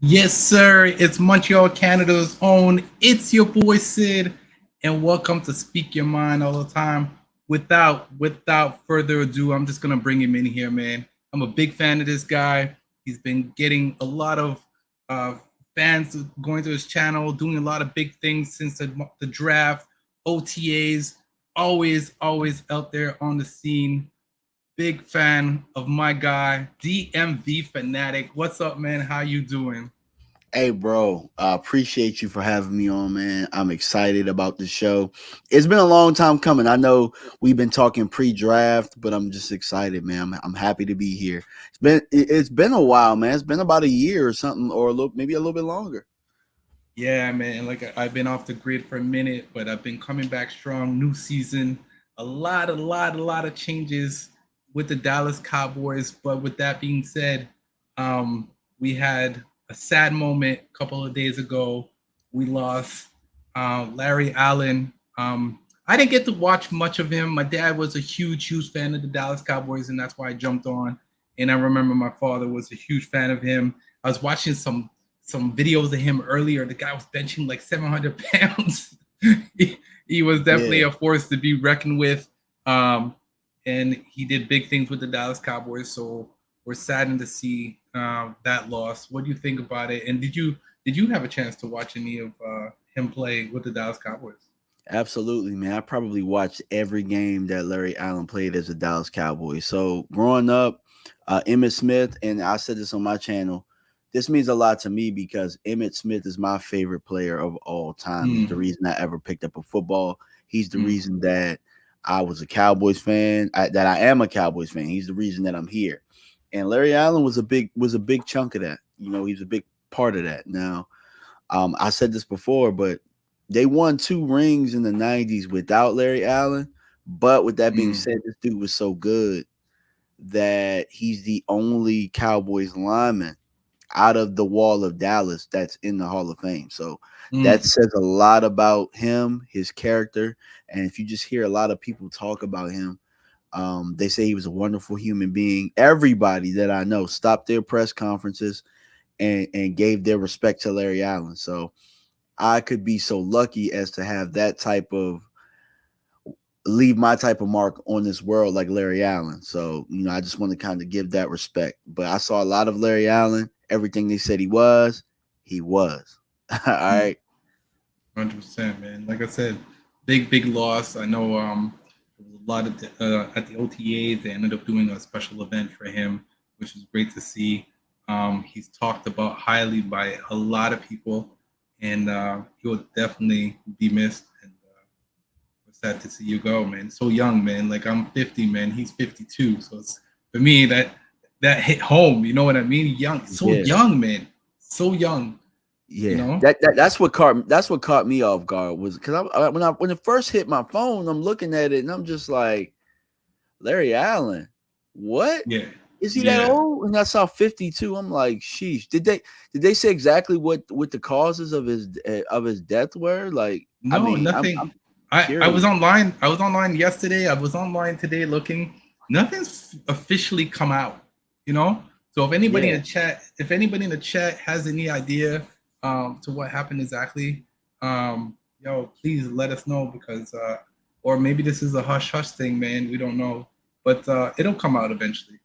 Yes, sir. It's Montreal, Canada's own. It's your boy Sid, and welcome to Speak Your Mind all the time. Without further ado, I'm just gonna bring him in here, man. I'm a big fan of this guy. He's been getting a lot of uh, fans going to his channel, doing a lot of big things since the draft, OTAs. Always out there on the scene. Big fan of my guy, DMV Fanatic. What's up, man? How you doing? Hey, bro, I appreciate you for having me on, man. I'm excited about the show. It's been a long time coming. I know we've been talking pre-draft, but I'm just excited, man. I'm happy to be here. It's been a while, man. It's been about a year or something, or maybe a little bit longer. Yeah, man. Like I've been off the grid for a minute, but I've been coming back strong. New season, a lot of changes with the Dallas Cowboys. But with that being said, we had a sad moment a couple of days ago. We lost Larry Allen. I didn't get to watch much of him. My dad was a huge fan of the Dallas Cowboys, and that's why I jumped on. And I remember my father was a huge fan of him. I was watching some videos of him earlier. The guy was benching like 700 pounds. he was definitely Yeah. a force to be reckoned with. Um, and he did big things with the Dallas Cowboys. So we're saddened to see that loss. What do you think about it? And did you have a chance to watch any of him play with the Dallas Cowboys? Absolutely, man. I probably watched every game that Larry Allen played as a Dallas Cowboy. So growing up, Emmett Smith, and I said this on my channel, this means a lot to me because Emmett Smith is my favorite player of all time. He's the Mm, reason I ever picked up a football. He's the mm, reason that I was a Cowboys fan, that I am a Cowboys fan. He's the reason that I'm here. And Larry Allen was a big chunk of that. He was a big part of that. Now, I said this before, but they won two rings in the 90s without Larry Allen. But with that being mm, said, this dude was so good that he's the only Cowboys lineman out of the wall of Dallas that's in the Hall of Fame. So that mm. says a lot about him, his character. And if you just hear a lot of people talk about him, they say he was a wonderful human being. Everybody that I know stopped their press conferences and gave their respect to Larry Allen. So I could be so lucky as to have that type of leave my type of mark on this world like Larry Allen. So, I just want to kind of give that respect. But I saw a lot of Larry Allen. Everything they said he was, he was. All Mm. right. 100%, man. Like I said, big loss. I know there was a lot of at the OTAs. They ended up doing a special event for him, which is great to see. He's talked about highly by a lot of people, and he will definitely be missed. And we're sad to see you go, man. So young, man. Like I'm 50, man. He's 52, so it's for me that hit home. You know what I mean? Young, so Yeah. young, man. So young. You Yeah. know? That's what caught me off guard was because when it first hit my phone, I'm looking at it and I'm just like, Larry Allen, what? Yeah, Is he that yeah. old? And I saw 52. I'm like, sheesh. Did they say exactly what the causes of his death were? Like, I No, mean, I'm nothing. I was curious. online. I was online yesterday. I was online today looking. Nothing's officially come out. You know. So Yeah. if anybody in the chat has any idea to what happened exactly, please let us know because or maybe this is a hush hush thing, man. We don't know, but it'll come out eventually.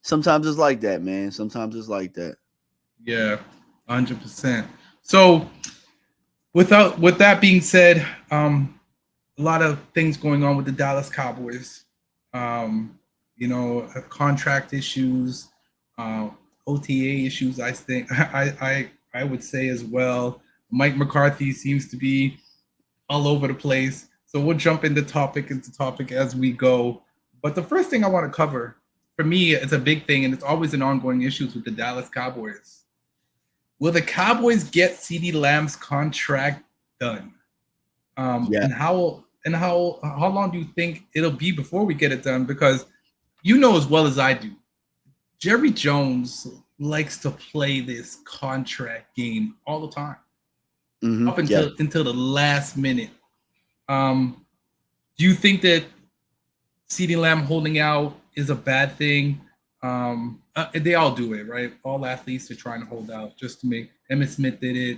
Sometimes it's like that, man. Sometimes it's like that. Yeah, 100%. So with that being said, a lot of things going on with the Dallas Cowboys. Contract issues, uh, OTA issues. I think I would say as well. Mike McCarthy seems to be all over the place. So we'll jump into topic as we go. But the first thing I want to cover, for me, it's a big thing, and it's always an ongoing issue with the Dallas Cowboys. Will the Cowboys get CD Lamb's contract done? Yeah. And how long do you think it'll be before we get it done? Because you know as well as I do, Jerry Jones likes to play this contract game all the time, up Yeah. until the last minute. Um, do you think that CeeDee Lamb holding out is a bad thing? They all do it, right? All athletes are trying to hold out just to make. Emmitt Smith did it.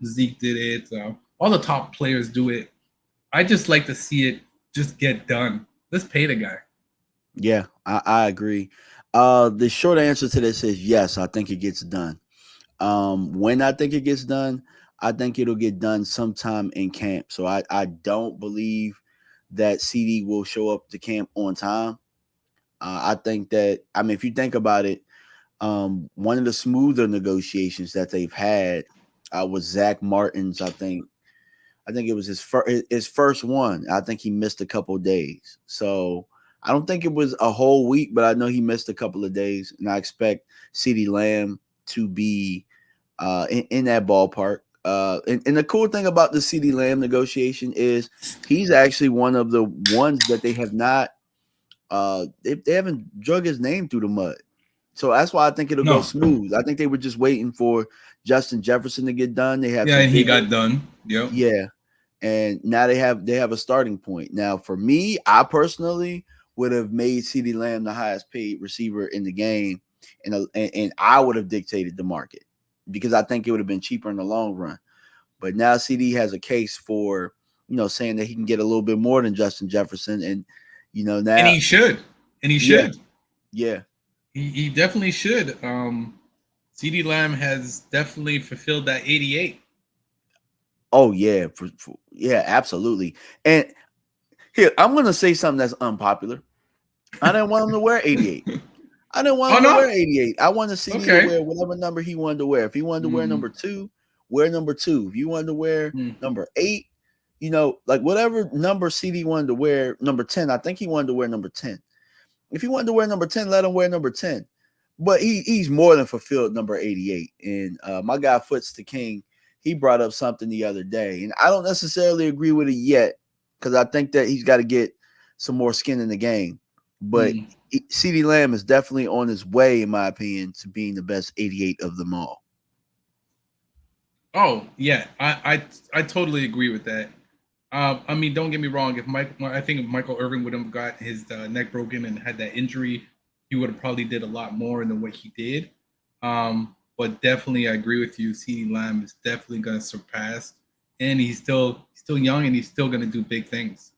Zeke did it. All the top players do it. I just like to see it just get done. Let's pay the guy. Yeah, I agree. The short answer to this is yes, I think it gets done. When I think it gets done, I think it'll get done sometime in camp. So I don't believe that CD will show up to camp on time. I think that, I mean, if you think about it, one of the smoother negotiations that they've had was Zach Martin's. I think it was his first one. I think he missed a couple of days. So I don't think it was a whole week, but I know he missed a couple of days, and I expect CeeDee Lamb to be in that ballpark. And the cool thing about the CeeDee Lamb negotiation is he's actually one of the ones that they have not they haven't drug his name through the mud. So that's why I think it'll go No. smooth. I think they were just waiting for Justin Jefferson to get done. They have Yeah, some and he big, got done. Yep. yeah, and now they have a starting point. Now, for me, I personally would have made CeeDee Lamb the highest paid receiver in the game, and I would have dictated the market because I think it would have been cheaper in the long run. But now CD has a case for saying that he can get a little bit more than Justin Jefferson, and And now he should. And he yeah, should. yeah. He definitely should. CD Lamb has definitely fulfilled that 88. Oh yeah, yeah, absolutely. And here I'm gonna say something that's unpopular. I didn't want him to wear 88. I didn't want Oh him to wear no. 88. I wanted CD to Okay. wear whatever number he wanted to wear. If he wanted to wear number 2, wear number 2. If you wanted to wear number 8, like whatever number CD wanted to wear, number 10. I think he wanted to wear number 10. If he wanted to wear number 10, let him wear number 10. But he's more than fulfilled number 88. And my guy Foots the King, he brought up something the other day. And I don't necessarily agree with it yet because I think that he's got to get some more skin in the game. But CD Lamb is definitely on his way, in my opinion, to being the best 88 of them all. Oh yeah, I totally agree with that. I mean, don't get me wrong. I think if Michael Irvin would have got his neck broken and had that injury, he would have probably did a lot more than what he did. But definitely, I agree with you. CeeDee Lamb is definitely going to surpass, and he's still young, and he's still going to do big things.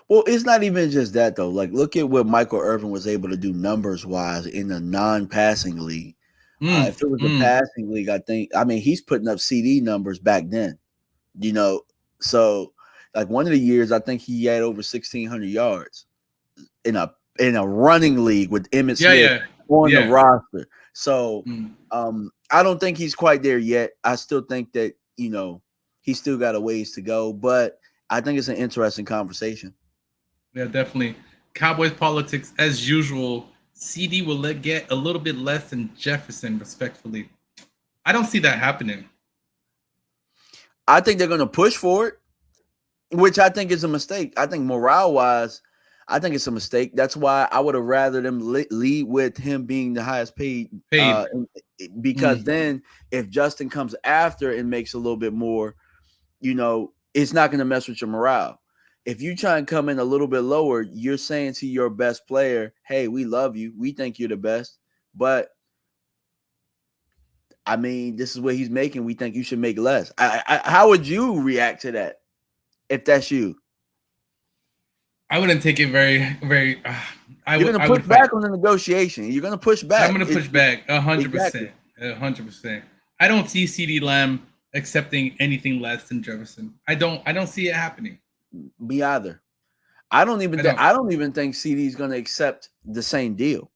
Well, it's not even just that though. Like, look at what Michael Irvin was able to do numbers wise in a non-passing league. If it was a passing league, I mean, he's putting up CD numbers back then. So like one of the years, I think he had over 1,600 yards in a running league with Emmitt Smith on the roster. So I don't think he's quite there yet. I still think that he's still got a ways to go, but I think it's an interesting conversation. Yeah, definitely. Cowboys politics as usual. CD will get a little bit less than Jefferson, respectfully. I don't see that happening. I think they're going to push for it, which I think is a mistake. I think morale-wise, I think it's a mistake. That's why I would have rather them lead with him being the highest paid. Because then if Justin comes after and makes a little bit more, it's not going to mess with your morale. If you try and come in a little bit lower, you're saying to your best player, hey, we love you. We think you're the best. But, I mean, this is what he's making. We think you should make less. How would you react to that if that's you? I wouldn't take it very, very. You're going to push back on the negotiation. You're going to push back. I'm going to push back 100%. 100%. I don't see CeeDee Lamb accepting anything less than Jefferson. I don't see it happening. Me either. I don't even think CD is going to accept the same deal.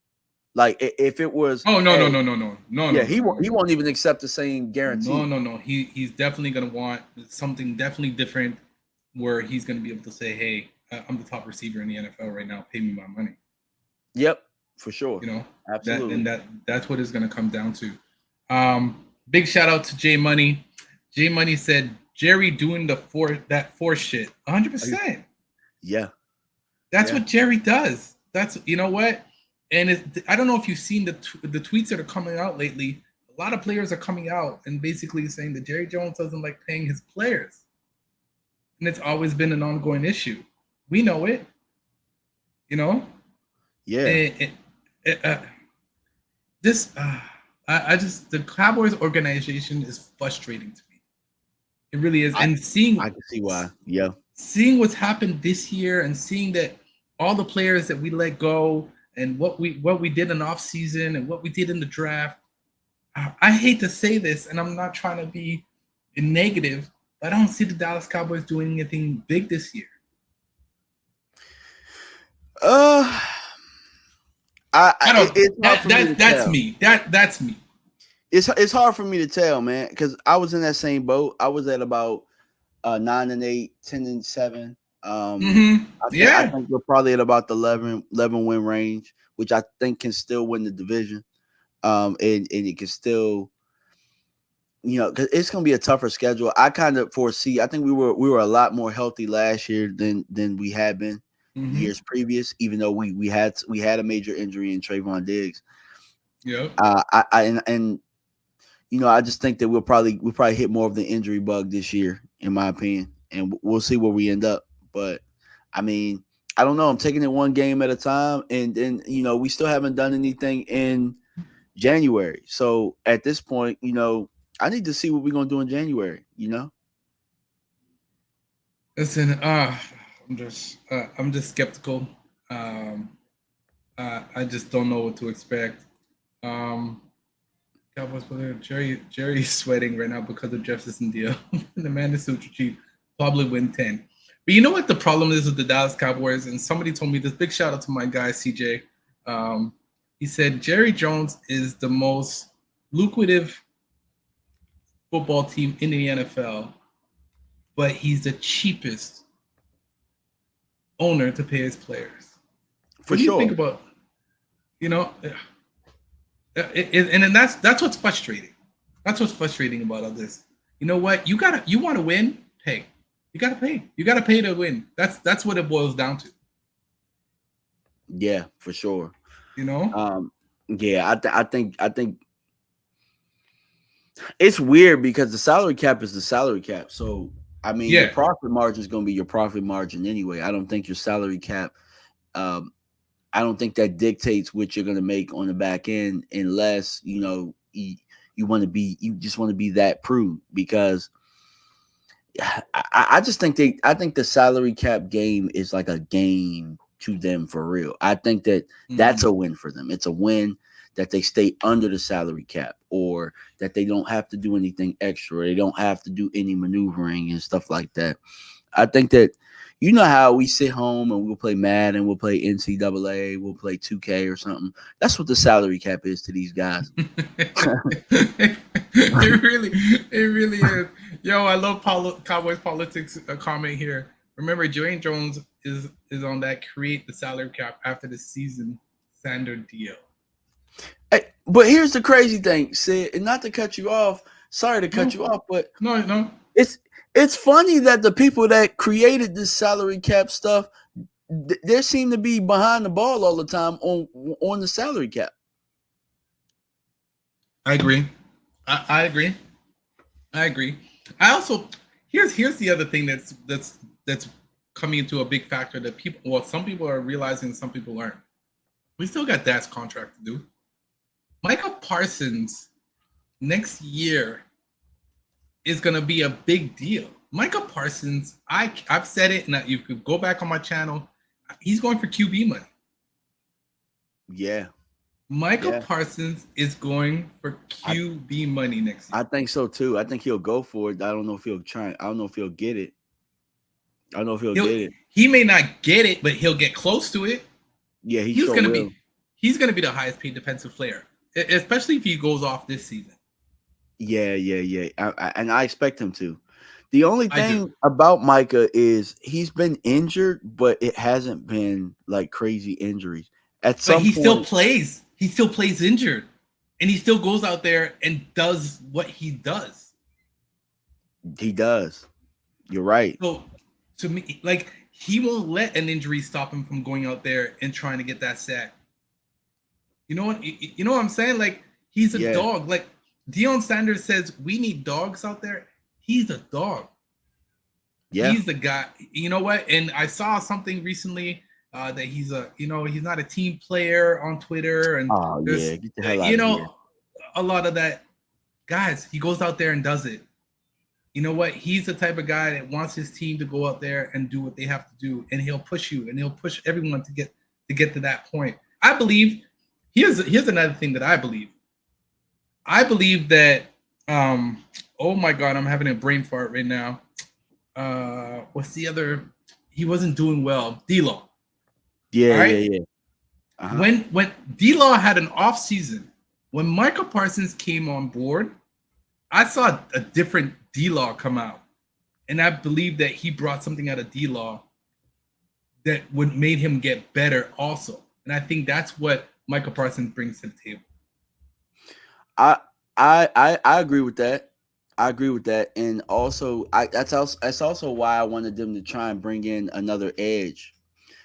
Like if it was, no. Yeah, he won't even accept the same guarantee. No. He's definitely going to want something definitely different, where he's going to be able to say, "Hey, I'm the top receiver in the NFL right now. Pay me my money." Yep, for sure. Absolutely. That's what it's going to come down to. Big shout out to J Money. J Money said Jerry doing that force shit 100%. Yeah, that's what Jerry does. That's what. And I don't know if you've seen the tweets that are coming out lately. A lot of players are coming out and basically saying that Jerry Jones doesn't like paying his players, and it's always been an ongoing issue. We know it. Yeah. this I just the Cowboys organization is frustrating to me. It really is. I And I can see why. Yeah. seeing what's happened this year and seeing that all the players that we let go and what we did in off season and what we did in the draft. I hate to say this, and I'm not trying to be negative, but I don't see the Dallas Cowboys doing anything big this year. Uh, I don't. it's hard for me to That's tell. me. That's me. It's hard for me to tell, man, because I was in that same boat. I was at about 9-8, 10-7. I Yeah. think we're probably at about the 11 win range, which I think can still win the division. And it can still, cause it's gonna be a tougher schedule. I kind of foresee. I think we were a lot more healthy last year than we had been hmm years previous. Even though we had a major injury in Trayvon Diggs. Yep. And I just think that we'll probably hit more of the injury bug this year, in my opinion, and we'll see where we end up. But I mean, I don't know. I'm taking it one game at a time, and then we still haven't done anything in January. So at this point, I need to see what we're gonna do in January. Listen. I'm just skeptical. Um. I just don't know what to expect. Um. Cowboys player Jerry's sweating right now because of Jefferson deal. The man is super cheap. Probably win 10. But you know what the problem is with the Dallas Cowboys? And somebody told me this. Big shout out to my guy CJ. Um, he said Jerry Jones is the most lucrative football team in the NFL, but he's the cheapest owner to pay his players. For What do you think sure. about you know? And then that's what's frustrating. That's what's frustrating about all this. You know what? You want to win, pay. You gotta pay. You gotta pay to win. That's what it boils down to. Yeah, for sure. You know? Um, yeah, I think it's weird because the salary cap is the salary cap. So I mean, your Yeah. profit margin is going to be your profit margin anyway. I don't think your salary cap. Um, I don't think that dictates what you're going to make on the back end, unless you just want to be that prude, because I just think I think the salary cap game is like a game to them for real. I think that's Mm-hmm. a win for them. It's a win that they stay under the salary cap, or that they don't have to do anything extra. They don't have to do any maneuvering and stuff like that. I think that how we sit home and we'll play Madden, we'll play NCAA, we'll play 2K or something. That's what the salary cap is to these guys. It really is. Yo, I love Cowboys politics comment here. Remember, Dwayne Jones is on that create the salary cap after the season standard deal. Hey, but here's the crazy thing, Sid, and not to cut you off. Sorry to cut No, you off, but no, no. it's it's funny that the people that created this salary cap stuff, they seem to be behind the ball all the time on the salary cap. I agree. I agree. I agree. I also here's the other thing that's coming into a big factor that some people are realizing, some people aren't. We still got Dak's contract to do. Micah Parsons next year is gonna be a big deal. Micah Parsons, I've said it, and you could go back on my channel. He's going for QB money. Yeah, Michael yeah. Parsons is going for I QB money next year. I think so too. I think he'll go for it. I don't know if he'll try. I don't know if he'll get it. I don't know if he'll He'll get it. he may not get it, but he'll get close to it. Yeah, he He's sure gonna will. be he's gonna be the highest paid defensive player, especially if he goes off this season. Yeah, yeah, yeah. And I expect him to. The only I do, thing about Micah is he's been injured, but it hasn't been like crazy injuries. At but some he still point, plays. He still plays injured, and he still goes out there and does what he does. he does. You're right. So to me, like he won't let an injury stop him from going out there and trying to get that sack. You know what? You know what I'm saying? Like he's a Yeah, dog. Like Deion Sanders says, we need dogs out there. He's a dog. yeah. He's the guy. You know what? And I saw something recently. that he's he's not a team player on Twitter, and Oh there's yeah, get the hell out of here. a lot of that. Guys, he goes out there and does it. You know what? He's the type of guy that wants his team to go out there and do what they have to do, and he'll push you, and he'll push everyone to get to that point. I believe. Here's another thing that I believe. I believe that. Oh my God, I'm having a brain fart right now. What's the other? He wasn't doing well. D-Law. Yeah, All right. yeah, yeah. Uh-huh. When D-Law had an off season, when Michael Parsons came on board, I saw a different D-Law come out, and I believe that he brought something out of D-Law that would made him get better also. And I think that's what Michael Parsons brings to the table. I agree with that. I agree with that, and also that's also why I wanted them to try and bring in another edge.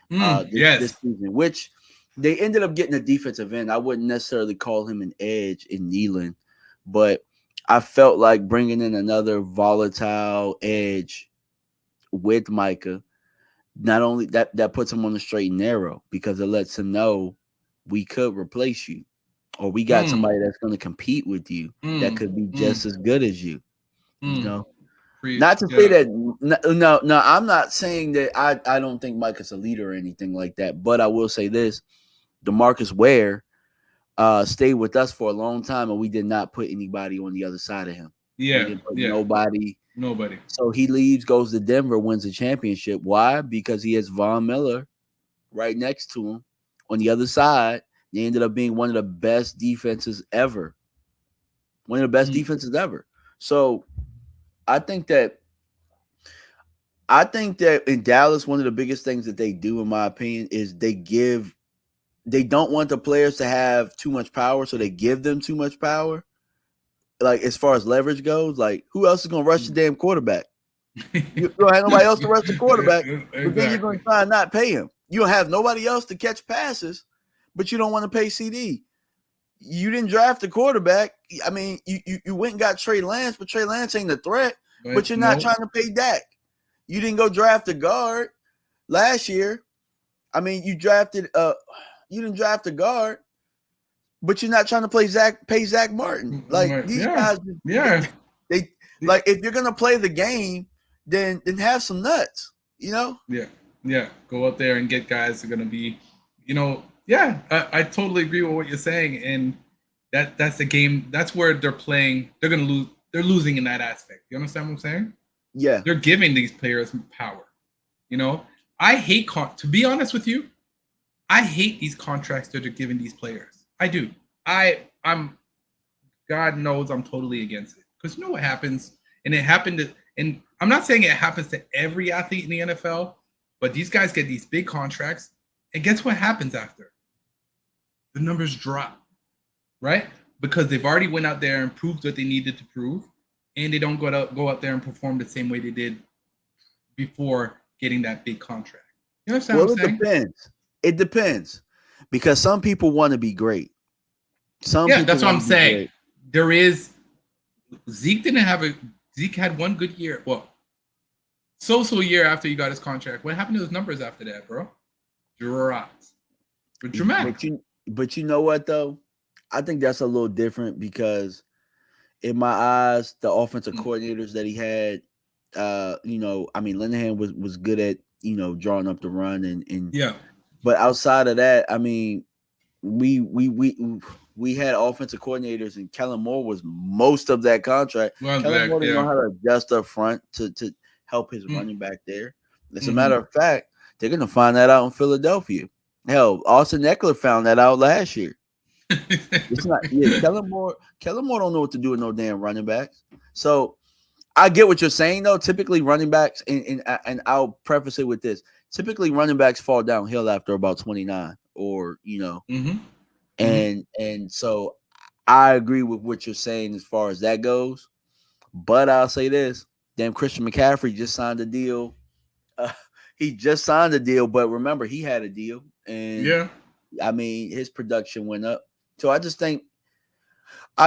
This season, which they ended up getting a defensive end. I wouldn't necessarily call him an edge in Nealon, but I felt like bringing in another volatile edge with Micah, not only that puts him on the straight and narrow because it lets him know we could replace you, or we got somebody that's going to compete with you that could be just as good as you. You know, not to say that no, I'm not saying that I don't think Micah's a leader or anything like that, but I will say this: DeMarcus Ware stayed with us for a long time, and we did not put anybody on the other side of him. Yeah, we didn't put nobody. Nobody. So he leaves, goes to Denver, wins the championship. Why? Because he has Von Miller right next to him on the other side. They ended up being one of the best defenses ever. One of the best defenses ever. So I think that in Dallas, one of the biggest things that they do, in my opinion, is they don't want the players to have too much power, so they give them too much power. Like as far as leverage goes, like who else is gonna rush the damn quarterback? You don't have nobody else to rush the quarterback, but then you're gonna try and not pay him. You don't have nobody else to catch passes, but you don't want to pay CD. You didn't draft a quarterback. I mean, you went and got Trey Lance, but Trey Lance ain't a threat. But you're not trying to pay Dak. You didn't go draft a guard last year. I mean, you didn't draft a guard, but you're not trying to pay Zach Martin. Like these guys, they like if you're gonna play the game, then have some nuts, you know? Yeah. Go out there and get guys that are gonna be, I totally agree with what you're saying, and that's the game. That's where they're playing. They're gonna lose. They're losing in that aspect. You understand what I'm saying? Yeah. They're giving these players power. I hate to be honest with you, I hate these contracts that they're giving these players. I do. I'm God knows I'm totally against it. Because you know what happens? And it happened and I'm not saying it happens to every athlete in the NFL, but these guys get these big contracts, and guess what happens after? The numbers drop, right? Because they've already went out there and proved what they needed to prove, and they don't go out there and perform the same way they did before getting that big contract. You understand what I'm saying? Depends. It depends. Because some people want to be great. That's what I'm saying. Great. There is Zeke had one good year. Well, so year after he got his contract. What happened to his numbers after that, bro? Dramatic. But you know what though? I think that's a little different because in my eyes, the offensive coordinators that he had, I mean, Linehan was good at, drawing up the run and But outside of that, I mean, we had offensive coordinators, and Kellen Moore was most of that contract. Kellen Moore didn't know how to adjust up front to help his running back there. As a matter of fact, they're going to find that out in Philadelphia. Hell, Austin Eckler found that out last year. It's not. Yeah, Kellen Moore don't know what to do with no damn running backs. So I get what you're saying though. Typically, running backs, and I'll preface it with this: typically, running backs fall downhill after about 29, or and so I agree with what you're saying as far as that goes. But I'll say this: damn, Christian McCaffrey just signed a deal. He just signed a deal, but remember, he had a deal, and I mean, his production went up. So I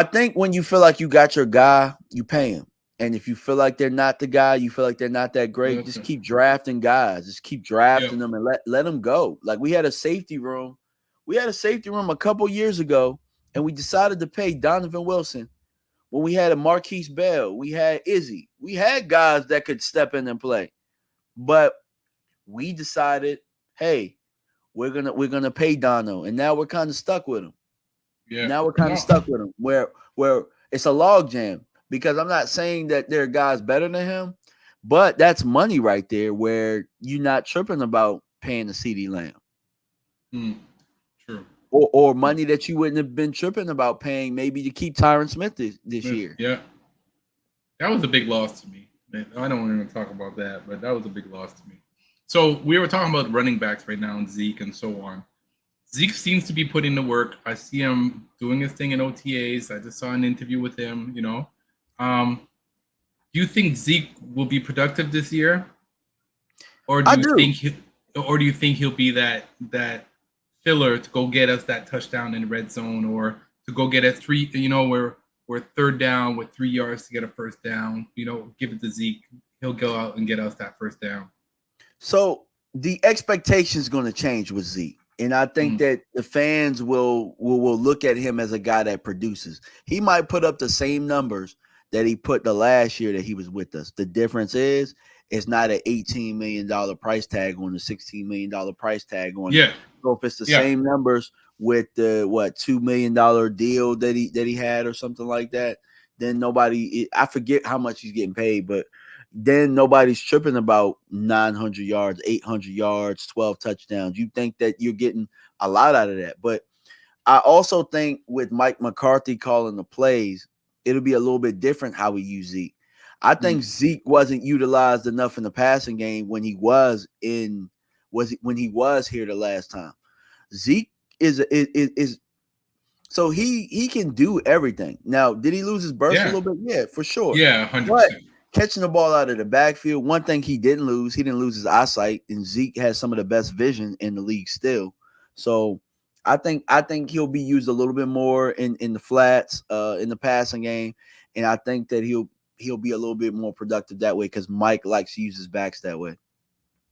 think when you feel like you got your guy, you pay him. And if you feel like they're not the guy, you feel like they're not that great, just keep drafting guys. Just keep drafting them and let them go. Like we had a safety room. We had a safety room a couple years ago, and we decided to pay Donovan Wilson when we had a Marquise Bell. We had Izzy. We had guys that could step in and play. But we decided, hey, we're gonna pay Dono, and now we're kind of stuck with him. Yeah. Now we're kind of stuck with him where it's a log jam, because I'm not saying that there are guys better than him, but that's money right there where you're not tripping about paying the CD Lamb. True. Or money that you wouldn't have been tripping about paying maybe to keep Tyron Smith this year. Yeah. That was a big loss to me. I don't want to talk about that, but that was a big loss to me. So we were talking about running backs right now and Zeke and so on. Zeke seems to be putting the work. I see him doing his thing in OTAs. I just saw an interview with him, Do you think Zeke will be productive this year? Or do you think he'll be that filler to go get us that touchdown in the red zone, or to go get us three, we're third down with 3 yards to get a first down, give it to Zeke. He'll go out and get us that first down. So the expectation is going to change with Zeke. And I think that the fans will look at him as a guy that produces. He might put up the same numbers that he put the last year that he was with us. The difference is it's not an $18 million price tag on the $16 million price tag on it. So if it's the same numbers with the $2 million deal that he had or something like that, then I forget how much he's getting paid, but then nobody's tripping about 900 yards, 800 yards, 12 touchdowns. You think that you're getting a lot out of that. But I also think with Mike McCarthy calling the plays, it'll be a little bit different how we use Zeke. I think Zeke wasn't utilized enough in the passing game when he was here the last time. Zeke is so he can do everything. Now, did he lose his burst a little bit? Yeah, for sure. Yeah, 100%. But catching the ball out of the backfield, one thing he didn't lose his eyesight, and Zeke has some of the best vision in the league still. So I think he'll be used a little bit more in the flats, in the passing game, and I think that he'll be a little bit more productive that way because Mike likes to use his backs that way.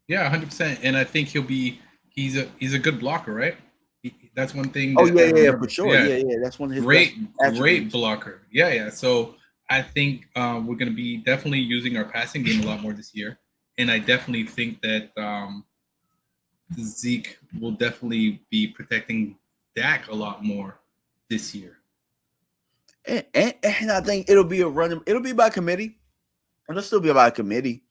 Yeah, 100%, and I think he's a good blocker, right? That's one thing. Yeah, for sure. Yeah, that's one of his great blocker. Yeah. So I think we're going to be definitely using our passing game a lot more this year. And I definitely think that Zeke will definitely be protecting Dak a lot more this year. And I think it'll be by committee. It'll still be by committee.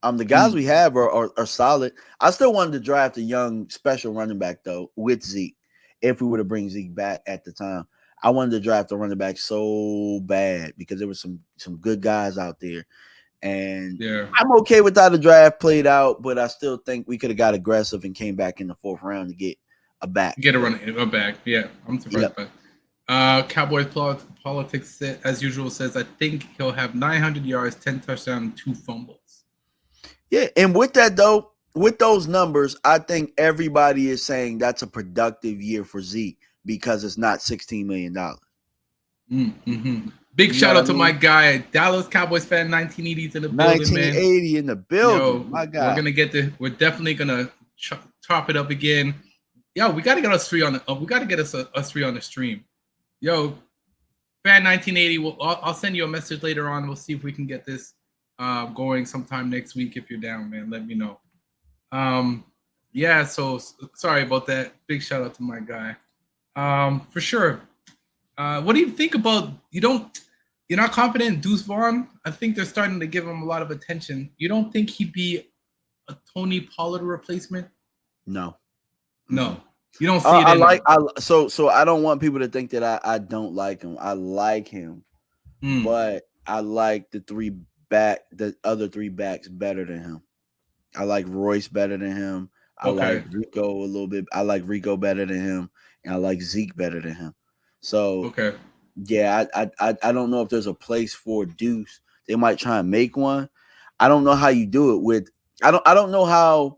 The guys we have are solid. I still wanted to draft a young special running back, though, with Zeke, if we were to bring Zeke back at the time. I wanted to draft a running back so bad because there was some good guys out there. And I'm okay with how the draft played out, but I still think we could have got aggressive and came back in the 4th round to get a back. Get a back. Yeah, I'm surprised by it. Cowboys politics, as usual, says, I think he'll have 900 yards, 10 touchdowns, and 2 fumbles. Yeah, and with that, though, with those numbers, I think everybody is saying that's a productive year for Zeke because it's not $16 million. Big shout out to my guy, Dallas Cowboys fan 1980 in the building, 1980 in the building. My God. We're definitely gonna chop it up again. Yo, we gotta get us 3 on the. We gotta get us 3 on the stream. Yo, fan 1980. I'll send you a message later on. We'll see if we can get this going sometime next week. If you're down, man, let me know. So sorry about that. Big shout out to my guy. For sure. What do you think about you're not confident in Deuce Vaughn? I think they're starting to give him a lot of attention. You don't think he'd be a Tony Pollard replacement? No. You don't see it. So I don't want people to think that I don't like him. I like him, but I like the other 3 backs better than him. I like Royce better than him. I like Rico a little bit. I like Rico better than him, and I like Zeke better than him. So yeah, I don't know if there's a place for Deuce. They might try and make one. I don't know how you do it with. I don't know how.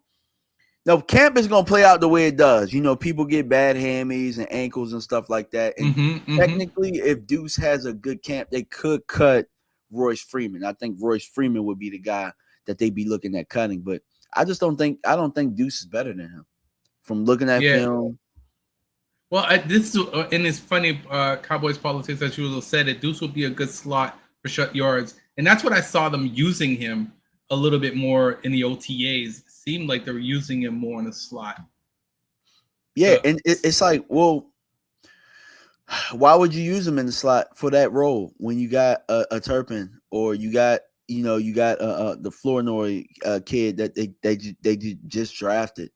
No, camp is gonna play out the way it does. People get bad hammies and ankles and stuff like that. And technically, if Deuce has a good camp, they could cut Royce Freeman. I think Royce Freeman would be the guy that they'd be looking at cutting, but I don't think Deuce is better than him. From looking at Yeah. film, Well, this and it's funny. Cowboys politics, as usual, said it. Deuce would be a good slot for shut yards, and that's what I saw them using him a little bit more in the OTAs. It seemed like they were using him more in the slot. yeah, and it's like, well, why would you use him in the slot for that role when you got a Turpin or you got the Flournoy kid that they just drafted?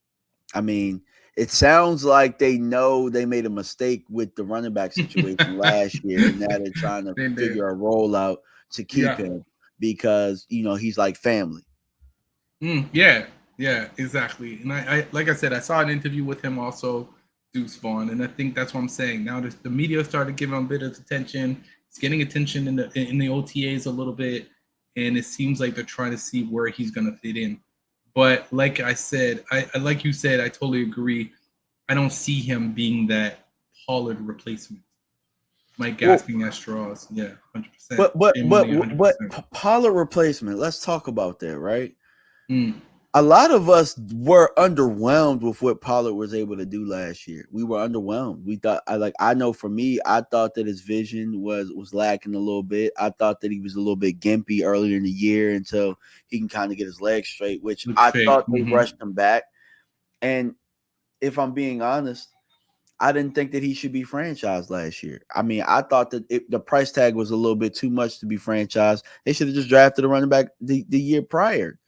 I mean, it sounds like they know they made a mistake with the running back situation last year, and now they're trying to figure a role out to keep him because he's like family. Yeah, exactly. And I like I said, I saw an interview with him also, Deuce Vaughn, and I think that's what I'm saying. Now the media started giving him a bit of attention. He's getting attention in the OTAs a little bit, and it seems like they're trying to see where he's going to fit in. But like I said, I like you said, I totally agree. I don't see him being that Pollard replacement. Mike gasping at straws. Yeah, 100%. But Pollard replacement. Let's talk about that, right? A lot of us were underwhelmed with what Pollard was able to do last year. We were underwhelmed. We thought, I know for me, I thought that his vision was lacking a little bit. I thought that he was a little bit gimpy earlier in the year until he can kind of get his legs straight, which I thought they rushed him back. And if I'm being honest, I didn't think that he should be franchised last year. I mean, I thought that the price tag was a little bit too much to be franchised. They should have just drafted a running back the year prior.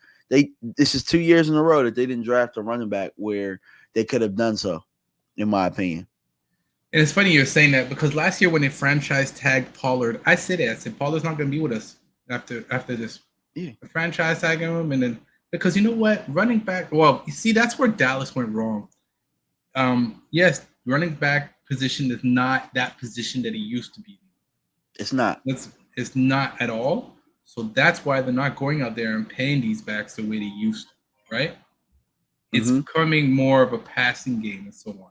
This is 2 years in a row that they didn't draft a running back where they could have done so, in my opinion. And it's funny you're saying that because last year when they franchise tagged Pollard, I said Pollard's not going to be with us after this. Yeah, the franchise tagging him, and then because you know what, running back. Well, you see, that's where Dallas went wrong. Yes, running back position is not that position that he used to be. It's not. It's not at all. So that's why they're not going out there and paying these backs the way they used to, right? It's becoming more of a passing game and so on.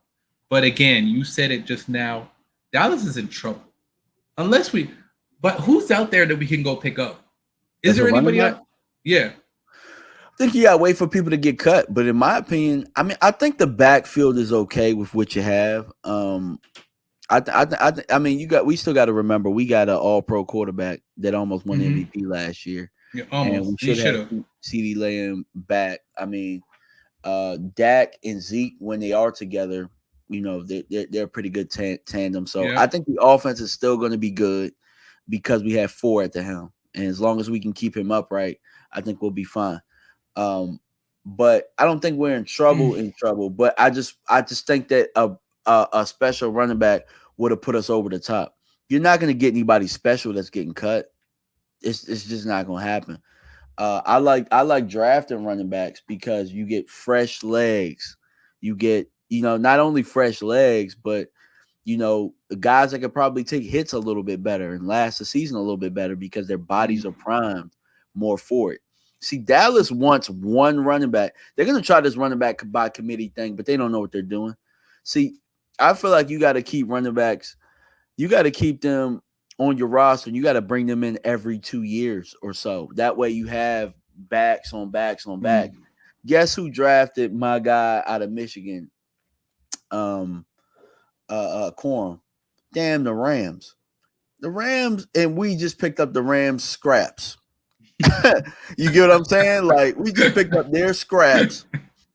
But again, you said it just now, Dallas is in trouble. But who's out there that we can go pick up? Is there anybody out? Yeah. I think you gotta wait for people to get cut. But in my opinion, I think the backfield is okay with what you have. We still got to remember we got an all-pro quarterback that almost won MVP last year. Yeah, almost. And we should have CeeDee Lamb back. I mean, Dak and Zeke, when they are together, they're a pretty good tandem. So I think the offense is still going to be good because we have 4 at the helm. And as long as we can keep him upright, I think we'll be fine. But I don't think we're in trouble. But I just think that a special running back would have put us over the top. You're not going to get anybody special that's getting cut. It's just not going to happen. I like drafting running backs because you get fresh legs. You get, not only fresh legs, but, the guys that could probably take hits a little bit better and last the season a little bit better because their bodies are primed more for it. See, Dallas wants one running back. They're going to try this running back by committee thing, but they don't know what they're doing. See, I feel like you got to keep running backs. You got to keep them on your roster, and you got to bring them in every 2 years or so. That way you have backs on backs on back. Guess who drafted my guy out of Michigan? Quorum. Damn, the Rams. The Rams, and we just picked up the Rams scraps. You get what I'm saying? Like, we just picked up their scraps.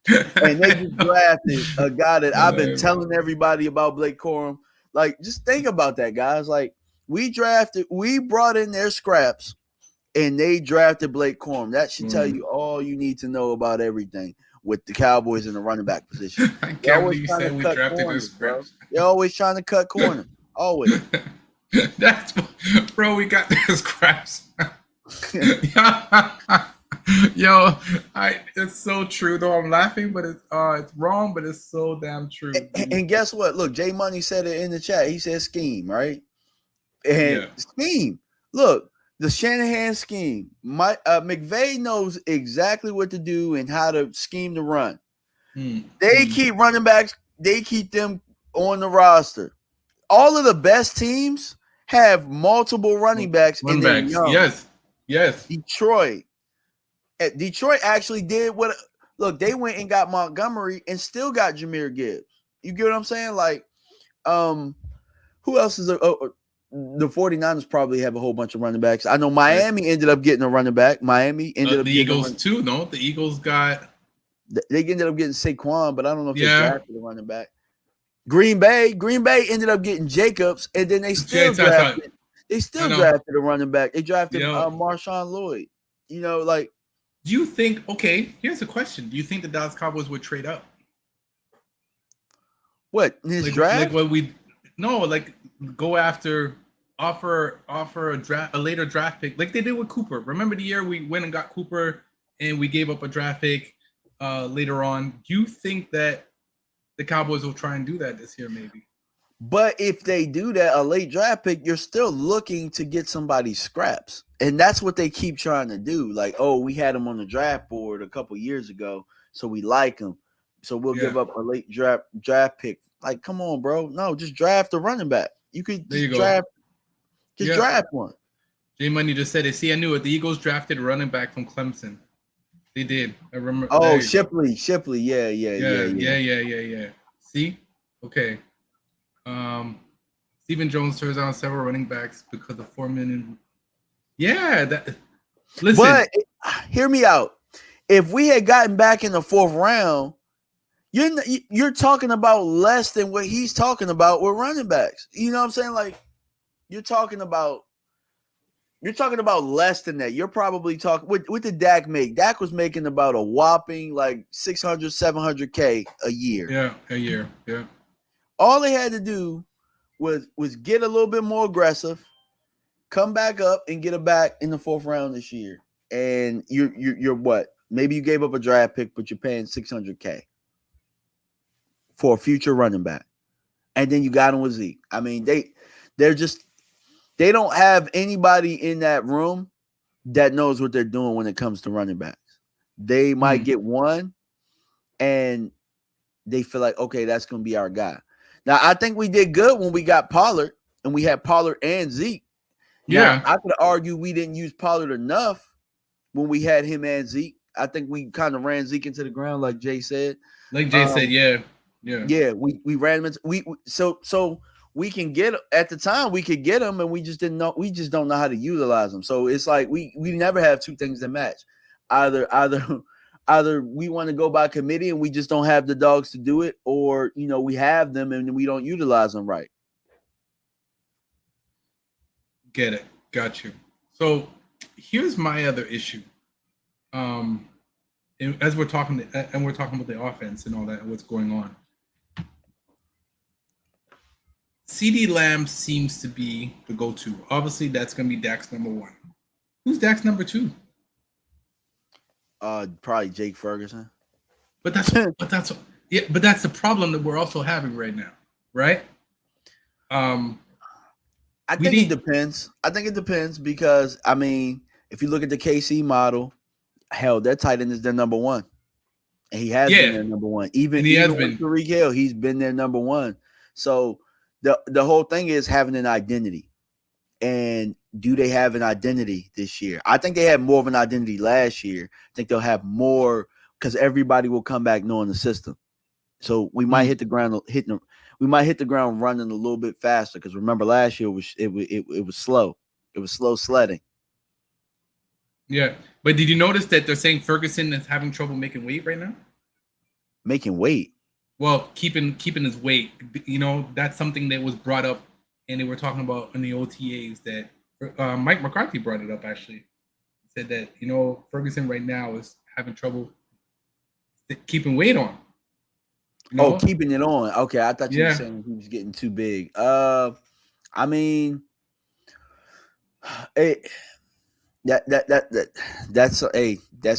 And they just drafted a guy that I've been telling everybody about, Blake Corum. Like, just think about that, guys. Like, we brought in their scraps, and they drafted Blake Corum. That should tell you all you need to know about everything with the Cowboys in the running back position. I can't believe you said we drafted their scraps. They're always trying to cut corner. Always. Bro, we got their scraps. Yo, it's so true though. I'm laughing, but it's wrong, but it's so damn true. And guess what? Look, Jay Money said it in the chat. He said scheme, right? And scheme. Look, the Shanahan scheme. McVay knows exactly what to do and how to scheme the run. They keep running backs. They keep them on the roster. All of the best teams have multiple running backs. Yes. Yes. Detroit. Detroit actually did what. Look, they went and got Montgomery and still got Jahmyr Gibbs. You get what I'm saying? Like, who else is the 49ers probably have a whole bunch of running backs. I know Miami ended up getting a running back. Miami ended up the getting Eagles too. No, the Eagles got. They ended up getting Saquon, but I don't know if they drafted a running back. Green Bay ended up getting Jacobs, and then they still drafted. They still drafted a running back. They drafted Marshawn Lloyd. You know, like. Do you think? Okay, here's a question. Do you think the Dallas Cowboys would trade up? What in this draft? Like what we go after, offer a later draft pick, like they did with Cooper. Remember the year we went and got Cooper, and we gave up a draft pick later on. Do you think that the Cowboys will try and do that this year, maybe? But if they do that, a late draft pick, you're still looking to get somebody's scraps. And that's what they keep trying to do. Like, oh, we had him on the draft board a couple years ago, so we like him. So we'll give up a late draft pick. Like, come on, bro. No, just draft a running back. You could draft one. J Money just said it. See, I knew it. The Eagles drafted a running back from Clemson. They did. I remember. Oh, Shipley. Yeah. See? Okay. Stephen Jones turns on several running backs because of 4 million. Yeah, listen. But hear me out. If we had gotten back in the 4th round, you're talking about less than what he's talking about with running backs. You know what I'm saying? Like, you're talking about less than that. You're probably talking what did Dak make? Dak was making about a whopping like 600, 700K a year. Yeah, a year. Yeah. All they had to do was get a little bit more aggressive, come back up and get it back in the 4th round this year. And you're what? Maybe you gave up a draft pick, but you're paying 600K for a future running back. And then you got him with Zeke. I mean, they don't have anybody in that room that knows what they're doing when it comes to running backs. They might get one and they feel like, okay, that's going to be our guy. Now, I think we did good when we got Pollard and we had Pollard and Zeke. Yeah. Now, I could argue we didn't use Pollard enough when we had him and Zeke. I think we kind of ran Zeke into the ground, like Jay said. Like Jay said, yeah. Yeah, we ran him into so we can get at the time we could get him and we just don't know how to utilize them. So it's like we never have two things that match. Either we want to go by committee and we just don't have the dogs to do it, or we have them and we don't utilize them right. Get it. Got you. So here's my other issue. As we're talking about the offense and all that and what's going on. CeeDee Lamb seems to be the go-to. Obviously, that's going to be Dak's number 1. Who's Dak's number 2? Probably Jake Ferguson. But that's the problem that we're also having right now, right? I think it depends. I think it depends because if you look at the KC model, hell, their tight end is their number 1, and he has been their number 1. Even with Tyreek Hill, he's been their number 1. So the whole thing is having an identity. And do they have an identity this year? I think they had more of an identity last year. I think they'll have more because everybody will come back knowing the system. So we might hit the ground running a little bit faster because remember last year it was slow. It was slow sledding. Yeah, but did you notice that they're saying Ferguson is having trouble making weight right now? Making weight? Well, keeping his weight. That's something that was brought up, and they were talking about in the OTAs that Mike McCarthy brought it up. Actually, he said that Ferguson right now is having trouble keeping weight on. Oh, keeping it on. Okay, I thought you were saying he was getting too big. That's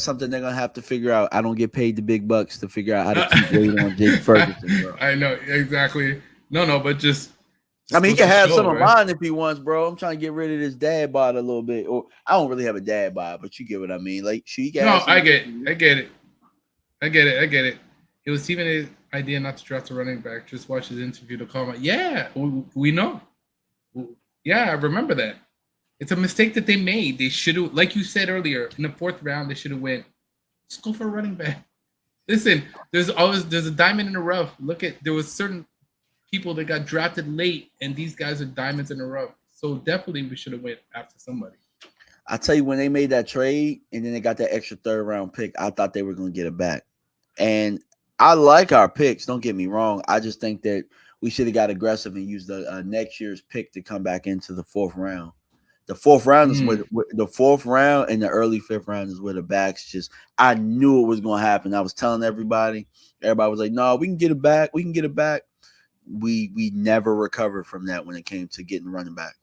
something they're gonna have to figure out. I don't get paid the big bucks to figure out how to keep weight on Jake Ferguson, bro. I know exactly. No, but just. He can have some of mine if he wants, bro. I'm trying to get rid of this dad bod a little bit. Or I don't really have a dad bod, but you get what I mean. Like, she can. No, I get it. It was even his idea not to draft a running back. Just watch his interview to call him. Yeah, we know. Yeah, I remember that. It's a mistake that they made. They should have, like you said earlier, in the 4th round, they should have went. Let's go for a running back. Listen, there's a diamond in the rough. There was certain people that got drafted late, and these guys are diamonds in the rough. So definitely, we should have went after somebody. I tell you, when they made that trade and then they got that extra 3rd-round pick, I thought they were going to get it back. And I like our picks. Don't get me wrong. I just think that we should have got aggressive and used the next year's pick to come back into the 4th round. The 4th round is where the 4th round and the early 5th round is where the backs just. I knew it was going to happen. I was telling everybody. Everybody was like, "No, we can get it back. We can get it back." We never recovered from that when it came to getting running back.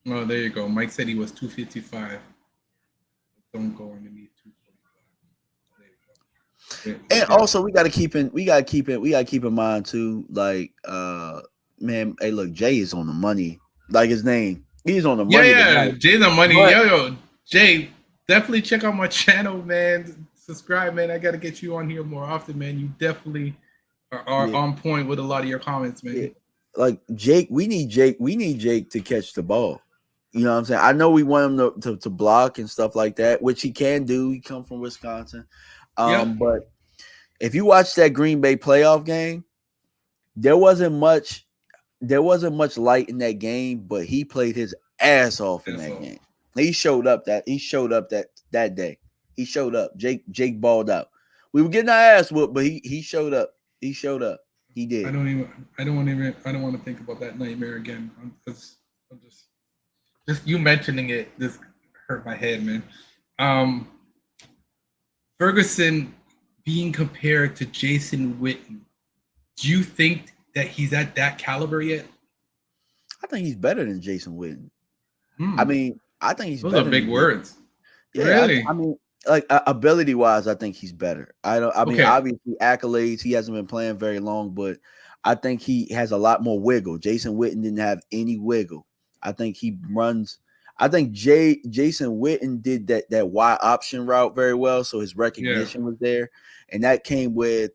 Oh, there you go. Mike said he was 255. Don't go underneath 245. And also we gotta keep in mind too, like man, hey look, Jay is on the money. Like his name. He's on the money. Yeah, Jay's on money. But, yo, Jay, definitely check out my channel, man. Subscribe, man. I gotta get you on here more often, man. You definitely are on point with a lot of your comments, man. Yeah. Like Jake, we need Jake to catch the ball. You know what I'm saying? I know we want him to block and stuff like that, which he can do. He comes from Wisconsin. But if you watch that Green Bay playoff game, there wasn't much light in that game, but he played his ass off in that game. He showed up that day. He showed up. Jake balled out. We were getting our ass whooped, but he showed up. He showed up. He did. I don't want to think about that nightmare again. Just you mentioning it just hurt my head, man. Ferguson being compared to Jason Witten. Do you think that he's at that caliber yet? I think he's better than Jason Witten. I mean, I think he's those better. Are big words. Yeah, really? I mean, like ability wise, I think he's better. I mean, obviously accolades. He hasn't been playing very long, but I think he has a lot more wiggle. Jason Witten didn't have any wiggle. I think he runs. I think Jason Witten did that Y option route very well, so his recognition was there, and that came with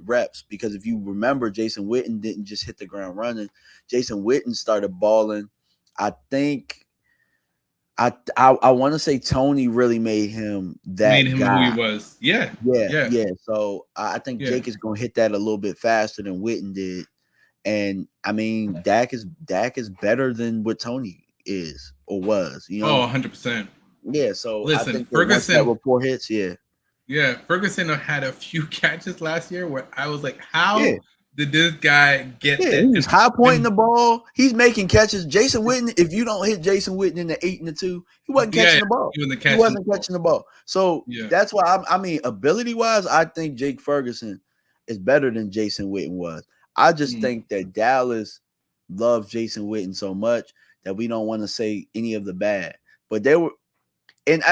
reps. Because if you remember, Jason Witten didn't just hit the ground running. Jason Witten started balling. I think I want to say Tony really made him guy. Who he was. Yeah. So I think Jake is going to hit that a little bit faster than Witten did, and I mean Dak is better than what Tony is or was. You know, 100%. Yeah. So listen, I think Ferguson that report hits. Yeah, Ferguson had a few catches last year where I was like, how did this guy get that? He's high pointing the ball. He's making catches. Jason Witten, if you don't hit Jason Witten in the 8 and the 2, he wasn't catching the ball. He wasn't catching the ball. So that's why I mean, ability wise, I think Jake Ferguson is better than Jason Witten was. I just think that Dallas loves Jason Witten so much that we don't want to say any of the bad. But they were, and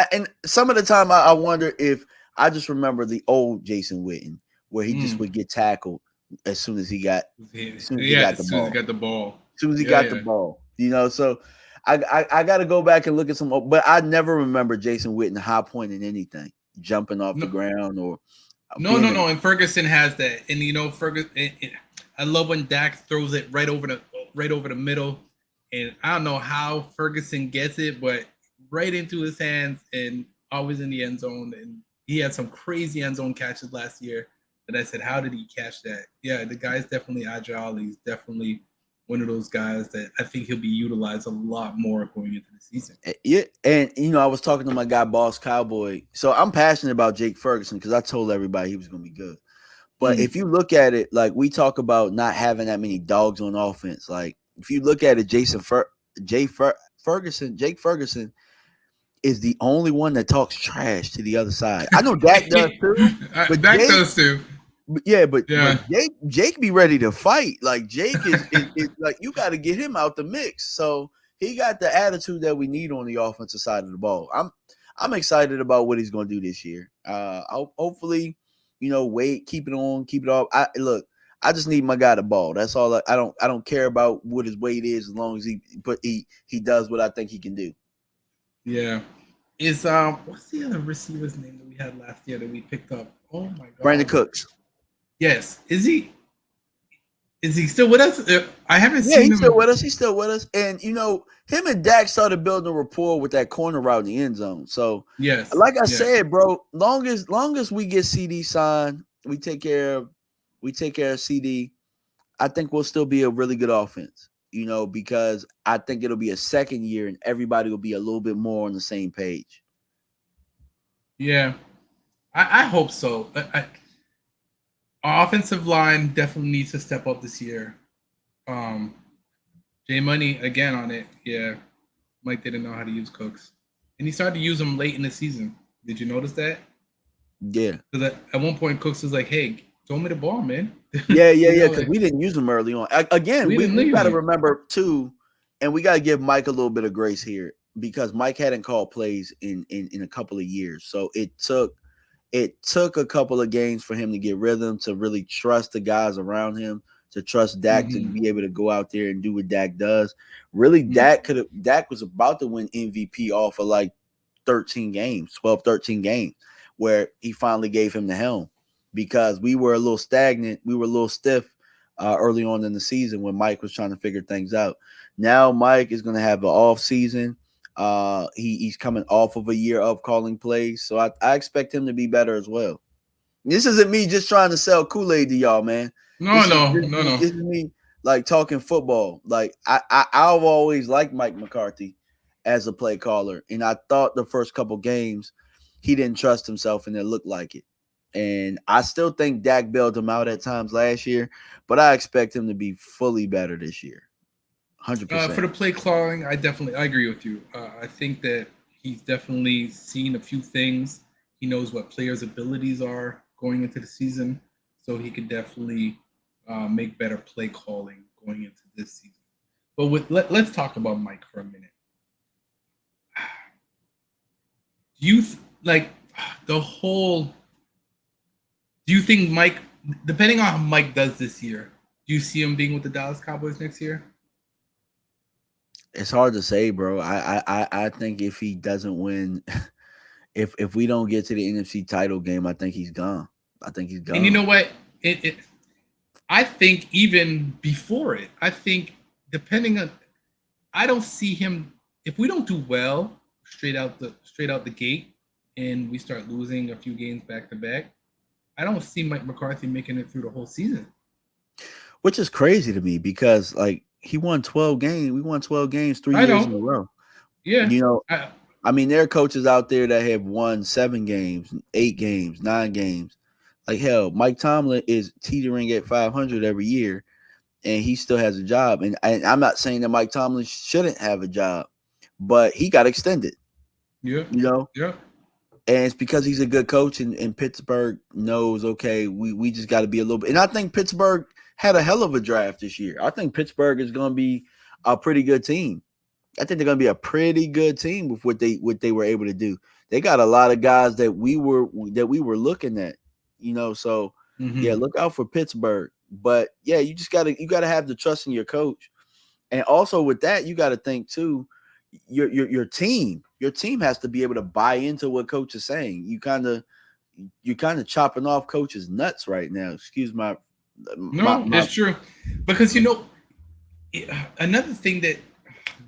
some of the time I wonder if I just remember the old Jason Witten where he just would get tackled as soon as he got the ball. As soon as he got the ball, you know. So I got to go back and look at some, but I never remember Jason Witten high pointing anything, jumping off the ground or. No. And Ferguson has that, and you know, Ferguson. I love when Dak throws it right over the middle, and I don't know how Ferguson gets it, but right into his hands and always in the end zone. And he had some crazy end zone catches last year. And I said, how did he catch that? Yeah, the guy's definitely agile. He's definitely one of those guys that I think he'll be utilized a lot more going into the season. Yeah, and you know, I was talking to my guy, Boss Cowboy. So I'm passionate about Jake Ferguson because I told everybody he was going to be good. But if you look at it, like we talk about not having that many dogs on offense. Like if you look at it, Jake Ferguson is the only one that talks trash to the other side. I know Dak does too. But Dak does too. But Jake be ready to fight. Like Jake is like, you got to get him out the mix. So he got the attitude that we need on the offensive side of the ball. I'm excited about what he's going to do this year. Hopefully, you know, keep it off. I just need my guy to ball. That's all. I don't care about what his weight is as long as he does what I think he can do. Yeah. Is what's the other receiver's name that we had last year that we picked up? Oh my god. Brandon Cooks. Yes. Is he Is he still with us? I haven't Yeah, seen he's still him. with us. He's still with us. And him and Dak started building a rapport with that corner route in the end zone. So, Yes, like I yes, said, bro, long as we get CD signed, we take care of CD. I think we'll still be a really good offense. Because I think it'll be a second year and everybody will be a little bit more on the same page. yeah. I hope so. Our offensive line definitely needs to step up this year. Um, J Money again on it. Yeah, Mike didn't know how to use Cooks, and he started to use them late in the season. Did you notice that? Yeah. Because at one point, Cooks was like, "Hey, throw me the ball, man." Yeah, yeah, yeah. Because Like we didn't use him early on. Again, we we, didn't we leave got to him. remember too, and we got to give Mike a little bit of grace here because Mike hadn't called plays in a couple of years. So it took a couple of games for him to get rhythm, to really trust the guys around him, to trust Dak to Mm-hmm. be able to go out there and do what Dak does. Really, Dak was about to win MVP off of like 13 games, 12, 13 games, where he finally gave him the helm because we were a little stagnant. We were a little stiff early on in the season when Mike was trying to figure things out. Now Mike is going to have an off season. He's coming off of a year of calling plays. So I expect him to be better as well. This isn't me just trying to sell Kool-Aid to y'all, man. No, This is no, this is no, me, no. this is me like talking football. Like I've always liked Mike McCarthy as a play caller, and I thought the first couple games he didn't trust himself, and it looked like it. And I still think Dak bailed him out at times last year, but I expect him to be fully better this year, 100%. For the play calling, I agree with you. I think that he's definitely seen a few things. He knows what players' abilities are going into the season, so he could definitely make better play calling going into this season. But let's talk about Mike for a minute. Do you like the whole? Do you think Mike, depending on how Mike does this year, do you see him being with the Dallas Cowboys next year? It's hard to say, bro. I think if he doesn't win, if we don't get to the NFC title game, I think he's gone. I think he's And you gone. know what? I think even before it, I think depending on, I don't see him if we don't do well straight out the gate, and we start losing a few games back to back. I don't see Mike McCarthy making it through the whole season. Which is crazy to me because like he won 12 games. We won 12 games three I years in know, a row. yeah, You know, I, I mean, there are coaches out there that have won 7 games, 8 games, 9 games. Like hell, Mike Tomlin is teetering at 500 every year, and he still has a job. And I'm not saying that Mike Tomlin shouldn't have a job, but he got extended. yeah, You know, yeah, and it's because he's a good coach, and Pittsburgh knows, okay, we just got to be a little bit. And I think Pittsburgh had a hell of a draft this year. I think Pittsburgh is going to be a pretty good team. I think they're going to be a pretty good team with what they were able to do. They got a lot of guys that we were looking at, So yeah, mm-hmm. look out for Pittsburgh. But yeah, you gotta have the trust in your coach, and also with that, you got to think too. Your team has to be able to buy into what coach is saying. You kind of chopping off coach's nuts right now. Excuse No, my it's true, because another thing that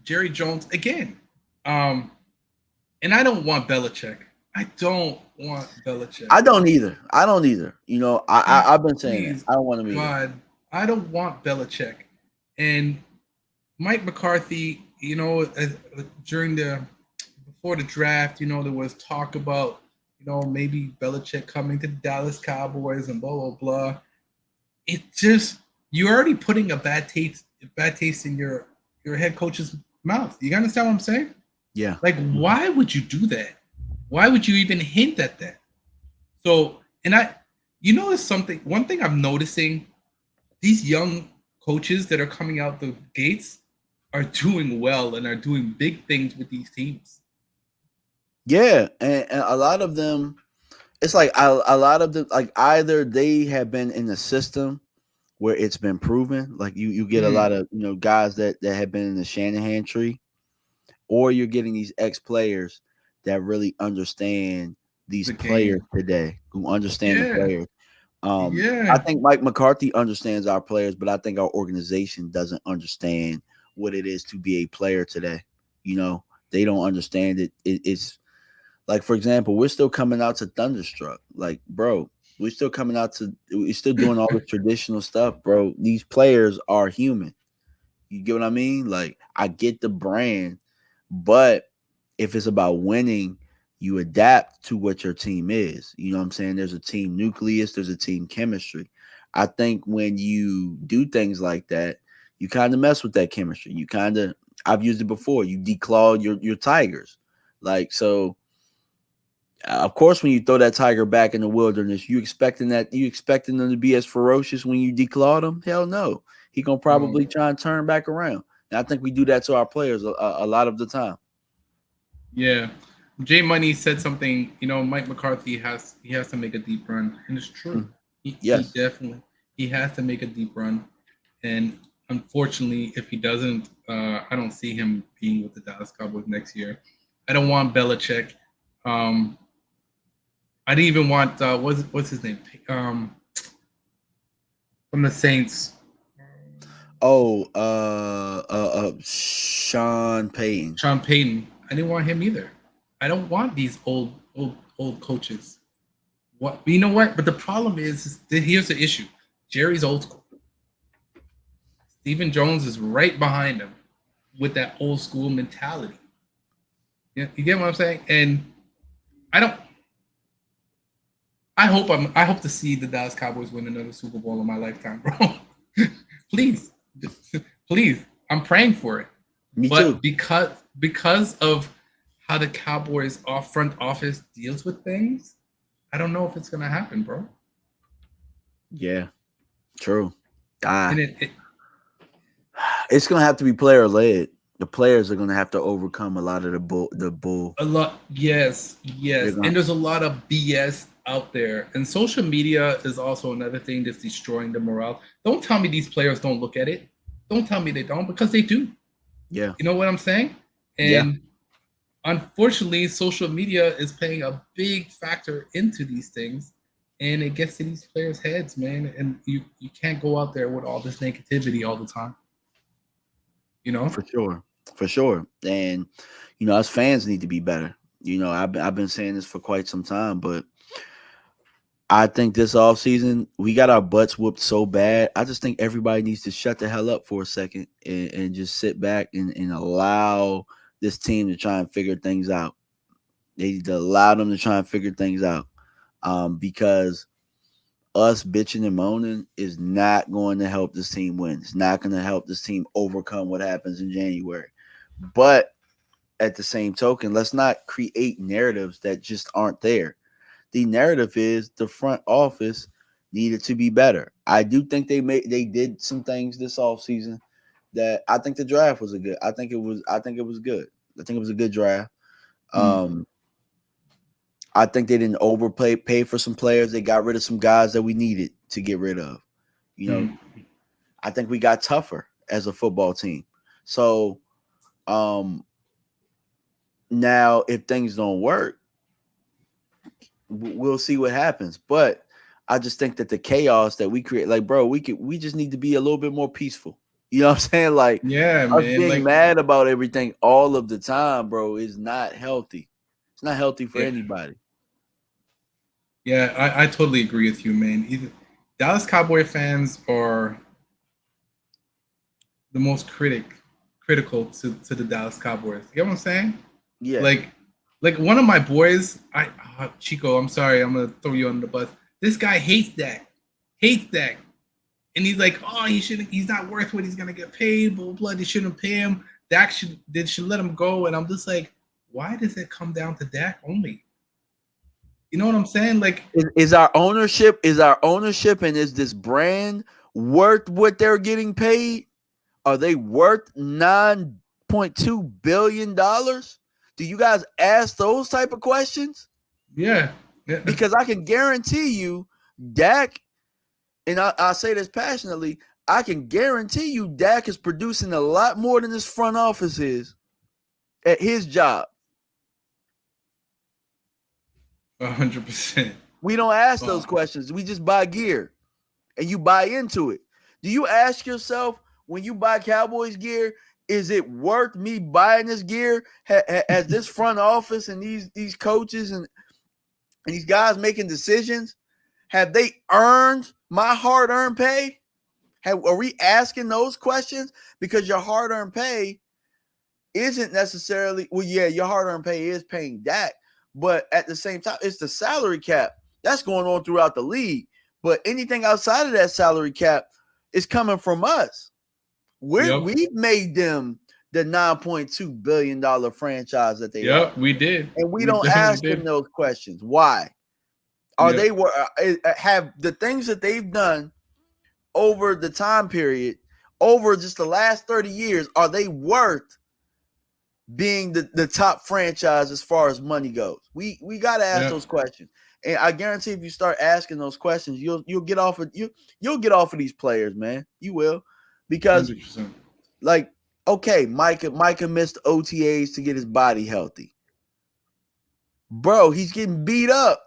Jerry Jones again, um, and I don't want Belichick. I don't want Belichick. I don't either. I don't either. I've been saying that. Please, I don't want him either. God, I don't want Belichick. And Mike McCarthy, during the before the draft, there was talk about, maybe Belichick coming to the Dallas Cowboys and blah blah blah. It just you're already putting a bad taste in your head coach's mouth. You understand what I'm saying? Yeah. Like, why would you do that? Why would you even hint at that? So, and it's something. One thing I'm noticing: these young coaches that are coming out the gates are doing well and are doing big things with these teams. Yeah, and a lot of them, it's like a lot of them, like either they have been in the system where it's been proven, like you get a Mm, lot of guys that have been in the Shanahan tree, or you're getting these ex players that really understand these the players game. today, who understand the Yeah. players. I Yeah. think Mike McCarthy understands our players, but I think our organization doesn't understand what it is to be a player today. You know, they don't understand it. It's like, for example, we're still coming out to Thunderstruck. Like, bro, we're still doing all the traditional stuff, bro. These players are human. You get what I mean? Like, I get the brand, but if it's about winning, you adapt to what your team is. You know what I'm saying? There's a team nucleus, there's a team chemistry. I think when you do things like that, you kind of mess with that chemistry. I've used it before. You declawed your tigers. Like, so of course, when you throw that tiger back in the wilderness, you expecting them to be as ferocious when you declaw them? Hell no. He gonna No. probably try and turn back around. And I think we do that to our players a lot of the time. Yeah. Jay Money said something, Mike McCarthy has to make a deep run. And it's true. Mm. He Yes. definitely he has to make a deep run. And unfortunately, if he doesn't, I don't see him being with the Dallas Cowboys next year. I don't want Belichick. Um, I didn't even want what's his name? From the Saints. Oh, Sean Payton. Sean Payton. I didn't want him either. I don't want these old coaches. What you know what? But the problem is that here's the issue. Jerry's old school. Stephen Jones is right behind him with that old school mentality. You get what I'm saying? And I don't. I hope to see the Dallas Cowboys win another Super Bowl in my lifetime, bro. Please, please. I'm praying for it. Me But too. because of how the Cowboys off front office deals with things, I don't know if it's gonna happen, bro. Yeah, true. And Ah, it it's gonna have to be player led. The players are gonna have to overcome a lot of the bull. a lot, yes, They're yes, gonna and there's a lot of BS out there, and social media is also another thing that's destroying the morale. Don't tell me these players don't look at it. Don't tell me they don't, because they do. yeah. You know what I'm saying? Yeah, And unfortunately, social media is playing a big factor into these things, and it gets to these players' heads, man. And you can't go out there with all this negativity all the time. You know? for sure. For sure. And us fans need to be better. I've been saying this for quite some time, but I think this offseason we got our butts whooped so bad. I just think everybody needs to shut the hell up for a second and just sit back and allow this team to try and figure things out. They need to allow them to try and figure things out. Because us bitching and moaning is not going to help this team win. It's not going to help this team overcome what happens in January. But at the same token, let's not create narratives that just aren't there. The narrative is the front office needed to be better. I do think they did some things this offseason that I think the draft was a good. I think it was good. I think it was a good draft. Mm, Um, I think they didn't pay for some players. They got rid of some guys that we needed to get rid of. You know, mm, I think we got tougher as a football team. So um now if things don't work, we'll see what happens. But I just think that the chaos that we create, like, bro, we just need to be a little bit more peaceful. You know what I'm saying? Like, yeah, us man. being Like, mad about everything all of the time, bro, is not healthy. It's not healthy for yeah, anybody. yeah. I totally agree with you, man. Dallas Cowboy fans are the most critical to the Dallas Cowboys. You know what I'm saying? Yeah. Like, like one of my boys, Chico. I'm sorry, I'm gonna throw you under the bus. This guy hates Dak, and he's like, oh, he shouldn't. He's not worth what he's gonna get paid. Blah blah. Blah. They shouldn't pay him. Dak should let him go. And I'm just like, why does it come down to Dak only? You know what I'm saying? Like, Is our ownership and is this brand worth what they're getting paid? Are they worth $9.2 billion? Do you guys ask those type of questions? yeah, yeah. Because I can guarantee you, Dak, and I say this passionately, I can guarantee you Dak is producing a lot more than his front office is at his job. 100%. We don't ask Oh. those questions. We just buy gear, and you buy into it. Do you ask yourself when you buy Cowboys gear, is it worth me buying this gear? Has this front office and these coaches and these guys making decisions, have they earned my hard-earned pay? Are we asking those questions? Because your hard-earned pay isn't necessarily, well, yeah, your hard-earned pay is paying Dak, but at the same time, it's the salary cap that's going on throughout the league. But anything outside of that salary cap is coming from us. We've made them the $9.2 billion franchise that they are. We did. And we don't ask them those questions. Why? Are they have the things that they've done over the time period, over just the last 30 years, are they worth being the top franchise as far as money goes? We got to ask those questions. And I guarantee if you start asking those questions, you'll get off of you'll get off of these players, man. You will. Because 100%. like, okay, Micah missed OTAs to get his body healthy. Bro, he's getting beat up.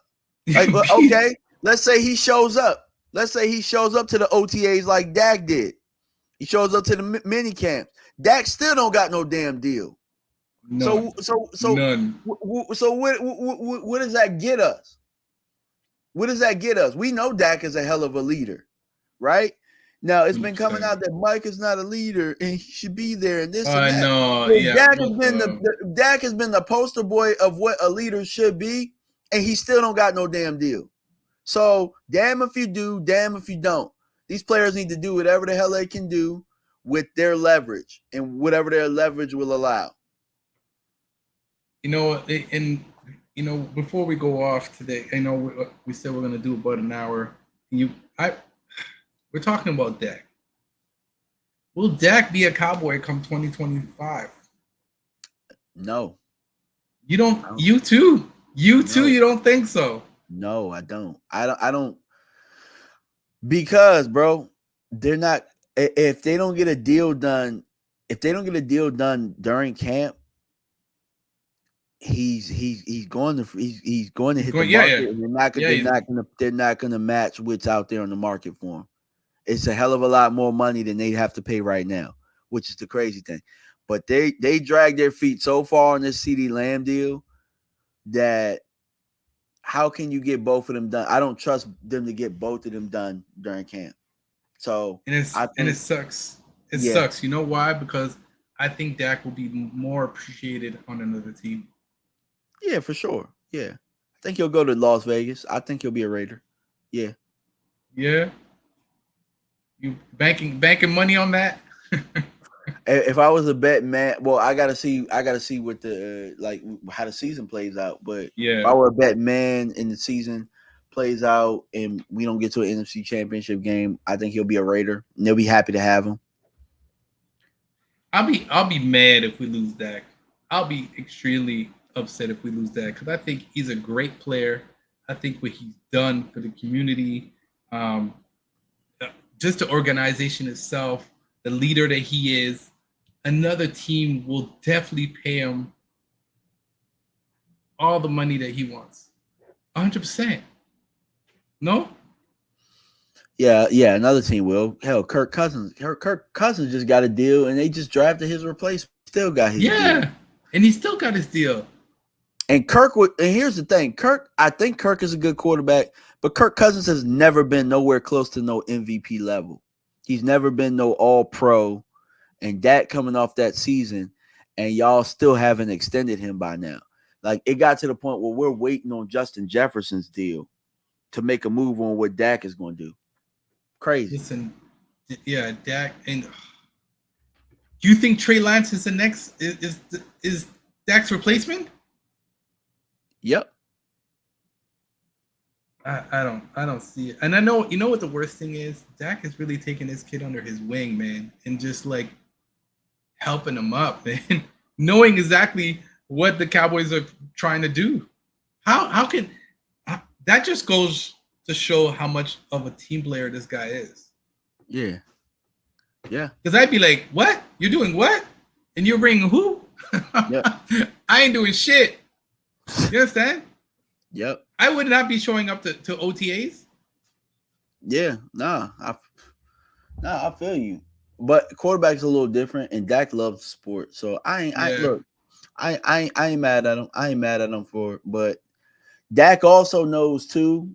Like, okay, let's say he shows up. Let's say he shows up to the OTAs like Dak did. He shows up to the mini camps. Dak still don't got no damn deal. None. So None. So what does that get us? What does that get us? We know Dak is a hell of a leader, right? Now it's been coming out that Mike is not a leader and he should be there and this and that. No, Dak has been the poster boy of what a leader should be, and he still don't got no damn deal. So damn if you do, damn if you don't. These players need to do whatever the hell they can do with their leverage and whatever their leverage will allow. Before we go off today, I know we said we're going to do about an hour. We're talking about Dak. Will Dak be a Cowboy come 2025? No. You don't. No. You too. You too. You don't think so? No, I don't. I don't. Because, bro, they're not. If they don't get a deal done, during camp, he's going to hit the market. And they're not gonna match what's out there on the market for him. It's a hell of a lot more money than they have to pay right now, which is the crazy thing. But they dragged their feet so far on this CeeDee Lamb deal that how can you get both of them done? I don't trust them to get both of them done during camp. So it sucks. It sucks. You know why? Because I think Dak will be more appreciated on another team. Yeah, for sure. Yeah. I think he'll go to Las Vegas. I think he'll be a Raider. Yeah. Yeah. You banking money on that? If I was a bet man, well, I gotta see what the how the season plays out. But if I were a bet man and the season plays out and we don't get to an NFC Championship game, I think he'll be a Raider and they'll be happy to have him. I'll be mad if we lose Dak. I'll be extremely upset if we lose Dak because I think he's a great player. I think what he's done for the community, just the organization itself, the leader that he is, another team will definitely pay him all the money that he wants. 100%. No? Yeah, another team will. Hell, Kirk Cousins just got a deal and they just drafted his replacement. Still got his deal. Yeah, and he still got his deal. And here's the thing. I think Kirk is a good quarterback, but Kirk Cousins has never been nowhere close to no MVP level. He's never been no all-pro. And Dak coming off that season, and y'all still haven't extended him by now. Like, it got to the point where we're waiting on Justin Jefferson's deal to make a move on what Dak is going to do. Crazy. Listen, yeah, Dak. And do you think Trey Lance is the next is Dak's replacement? Yep. I don't see it. And I know, you know what the worst thing is? Dak is really taking this kid under his wing, man, and just like helping him up, man, knowing exactly what the Cowboys are trying to do. How can that just goes to show how much of a team player this guy is? Yeah. Yeah. Because I'd be like, what? You're doing what? And you're bringing who? Yep. I ain't doing shit. You understand? Yep. I would not be showing up to OTAs. Yeah, I feel you. But quarterback's a little different, and Dak loves sport. So I Yeah, look, I ain't mad at him. I ain't mad at him for it. But Dak also knows too.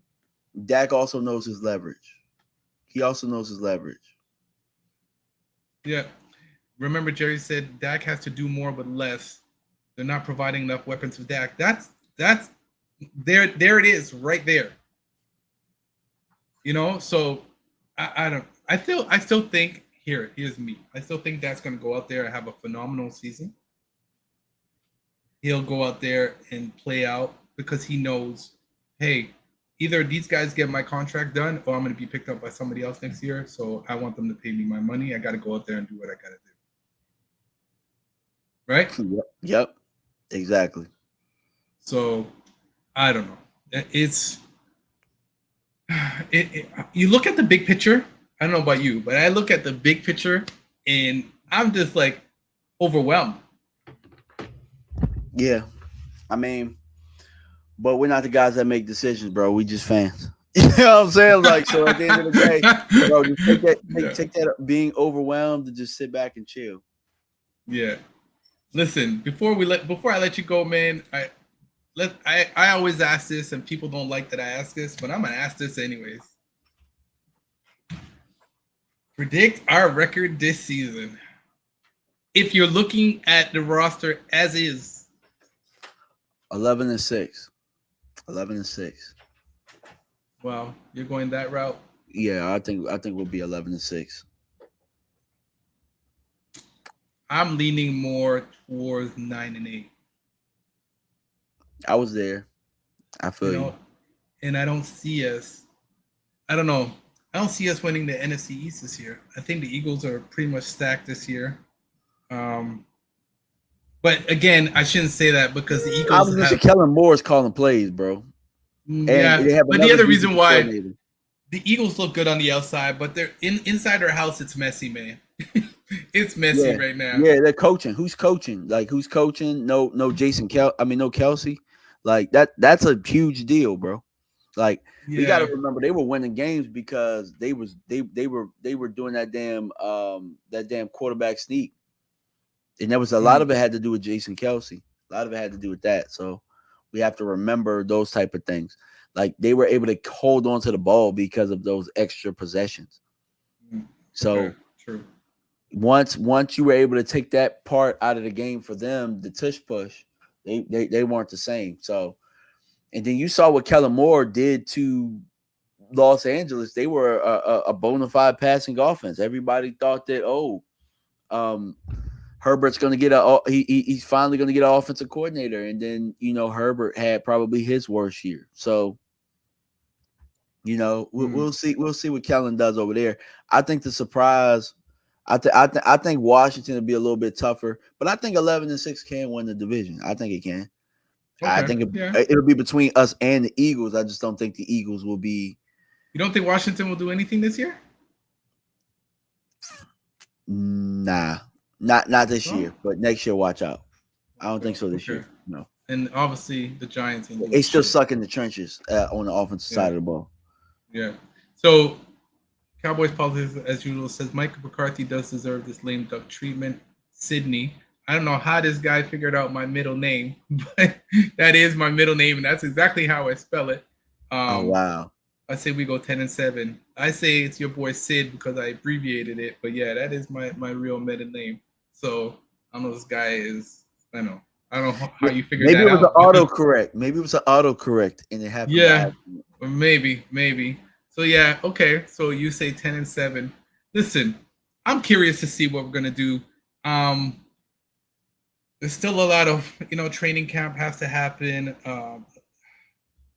Dak also knows his leverage. He also knows his leverage. yeah. Remember, Jerry said Dak has to do more with less. They're not providing enough weapons for Dak. That's there it is right there. So I don't. I still think here's me. I still think Dak's going to go out there and have a phenomenal season. He'll go out there and play out because he knows, hey, either these guys get my contract done or I'm going to be picked up by somebody else next year. So I want them to pay me my money. I got to go out there and do what I got to do. Right? Yep. Exactly. So I don't know. You look at the big picture. I don't know about you, but I look at the big picture and I'm just like overwhelmed. Yeah. I mean, but we're not the guys that make decisions, bro. We just fans. You know what I'm saying? Like, so at the end of the day, bro, just take that being overwhelmed and just sit back and chill. Yeah. Listen, before I let you go, man, I always ask this, and people don't like that I ask this, but I'm gonna ask this anyways. Predict our record this season. If you're looking at the roster as is. 11-6. 11-6. Wow, you're going that route? Yeah, I think we'll be 11-6. I'm leaning more towards 9-8. I was there. I feel you. And I don't see us. I don't know. I don't see us winning the NFC East this year. I think the Eagles are pretty much stacked this year. But again, I shouldn't say that because the Eagles. I was going to say Kellen Moore's calling plays, bro. Yeah, but the other reason why the Eagles look good on the outside, but they're inside their house. It's messy, man. It's messy right now. Yeah, they're coaching. Who's coaching? Like, who's coaching? No no Kelsey. Like that's a huge deal, bro. Like we got to remember they were winning games because they were doing that damn quarterback sneak, and there was a lot of it had to do with Jason Kelsey. A lot of it had to do with that. So we have to remember those type of things. Like they were able to hold on to the ball because of those extra possessions. So true. Once you were able to take that part out of the game for them, the tush push, they weren't the same. So, and then you saw what Kellen Moore did to Los Angeles. They were a bona fide passing offense. Everybody thought that Herbert's going to get he's finally going to get an offensive coordinator, and then Herbert had probably his worst year. So we'll see what Kellen does over there. I think the surprise. I think Washington will be a little bit tougher, but I think 11-6 can win the division. I think it can. Okay. I think it'll be between us and the Eagles. I just don't think the Eagles will be. You don't think Washington will do anything this year? Nah, not this year, but next year, watch out. I don't think so this year. No. And obviously the Giants. They still suck in the trenches on the offensive side of the ball. Yeah. So. Cowboys politics, as usual, says Michael McCarthy does deserve this lame duck treatment. Sydney. I don't know how this guy figured out my middle name, but that is my middle name, and that's exactly how I spell it. Oh, wow. I say we go 10-7. I say it's your boy Sid because I abbreviated it, but yeah, that is my real middle name. So I don't know this guy is. I don't know how you figured that out. Maybe it was an autocorrect. Maybe it was an autocorrect, and it happened. Yeah, maybe. So yeah, okay. So you say 10-7. Listen, I'm curious to see what we're gonna do. There's still a lot of training camp has to happen.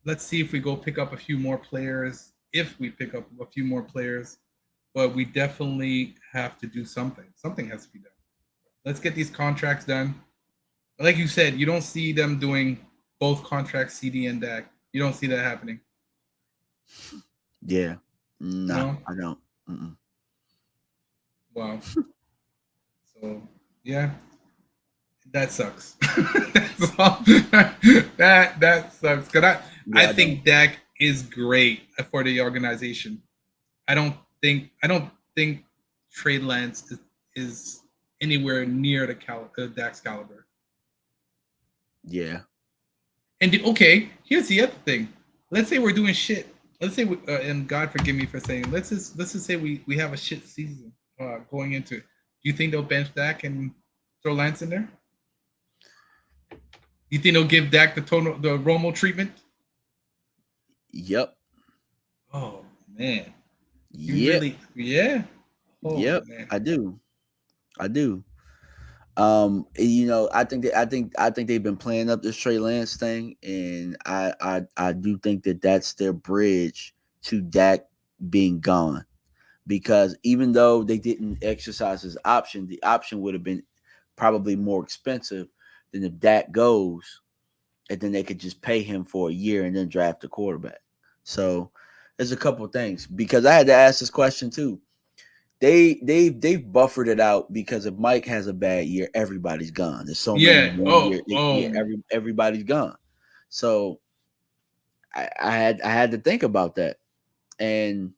Let's see if we go pick up a few more players. If we pick up a few more players, but we definitely have to do something. Something has to be done. Let's get these contracts done. Like you said, you don't see them doing both contracts, CD and Dak. You don't see that happening. Yeah. No, I don't. Mm-mm. Wow. So, yeah. That sucks. that sucks. I I don't. think Dak is great for the organization. I don't think Trey Lance is anywhere near Dak's caliber. Yeah. Okay, here's the other thing. Let's say we're doing shit. Let's say, and God forgive me for saying, let's just say we have a shit season going into it. Do you think they'll bench Dak and throw Lance in there? Do you think they'll give Dak the Romo treatment? Yep. Oh man, you Yep. really, yeah. Oh Yep. man, I do. I do. I think they've been playing up this Trey Lance thing, and I do think that that's their bridge to Dak being gone. Because even though they didn't exercise his option, the option would have been probably more expensive than if Dak goes, and then they could just pay him for a year and then draft a quarterback. So there's a couple of things, because I had to ask this question too. They've buffered it out, because if Mike has a bad year, everybody's gone. There's so many yeah. 1 year, yeah, everybody's gone. So I had to think about that, and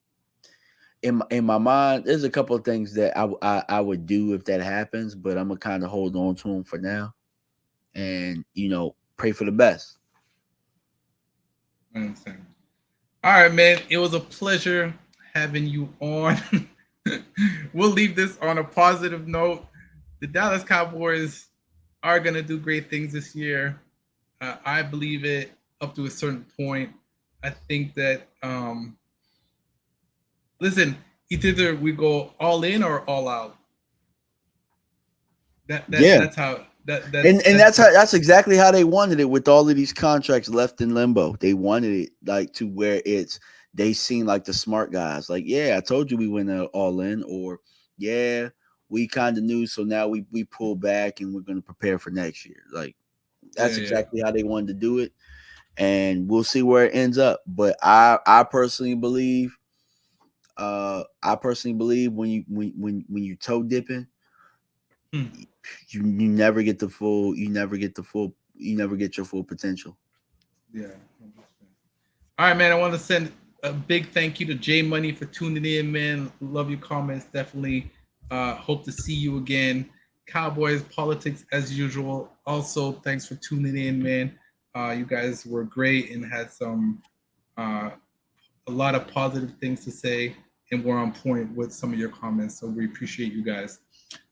in my mind, there's a couple of things that I would do if that happens, but I'm gonna kind of hold on to them for now, and pray for the best. I understand. All right, man. It was a pleasure having you on. We'll leave this on a positive note. The Dallas Cowboys are gonna do great things this year. I believe it up to a certain point. I think that listen, either we go all in or all out. That that Yeah, that's how that and that's and that's that's exactly how they wanted it, with all of these contracts left in limbo. They wanted it like to where they seem like the smart guys. Like, yeah, I told you we went all in, or yeah, we kind of knew, so now we pull back and we're going to prepare for next year. Like, yeah, that's yeah. exactly how they wanted to do it, and we'll see where it ends up. But I personally believe, when you toe dipping, Hmm. you never get the full, you never get your full potential. Yeah. All right, man. I want to send a big thank you to Jay Money for tuning in, man. Love your comments. Definitely hope to see you again. Cowboys politics as usual. Also, thanks for tuning in, man. You guys were great and had uh, a lot of positive things to say, and we're on point with some of your comments. So we appreciate you guys.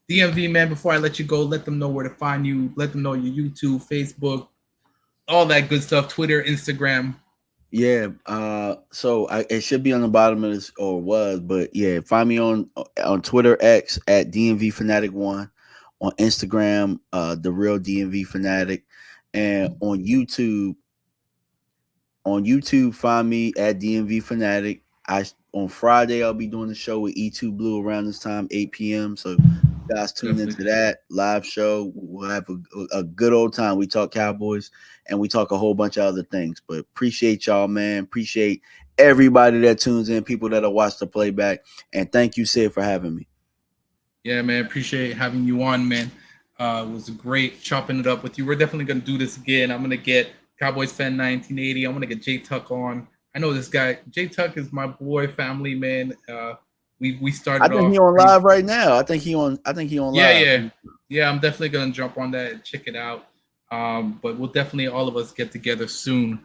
DMV, man, before I let you go, let them know where to find you. Let them know your YouTube, Facebook, all that good stuff, Twitter, Instagram. Yeah. So it should be on the bottom of this, or was, but yeah, find me on Twitter X at DMV Fanatic One, on Instagram, the real DMV Fanatic, and on YouTube, find me at DMV Fanatic. On Friday I'll be doing the show with E2 Blue around this time, 8 p.m. So you guys tune Definitely. into that live show. We'll have a good old time. We talk Cowboys, and we talk a whole bunch of other things. But appreciate y'all, man. Appreciate everybody that tunes in, people that'll watch the playback, and thank you, Sid, for having me. Yeah, man. Appreciate having you on, man. It was great chopping it up with you. We're definitely gonna do this again. I'm gonna get Cowboys fan 1980. I'm gonna get Jay Tuck on. I know this guy. Jay Tuck is my boy, family man. We I started think he off on pretty. live right now. I think he on Yeah, live. yeah, yeah. I'm definitely gonna jump on that and check it out. But we'll definitely all of us get together soon.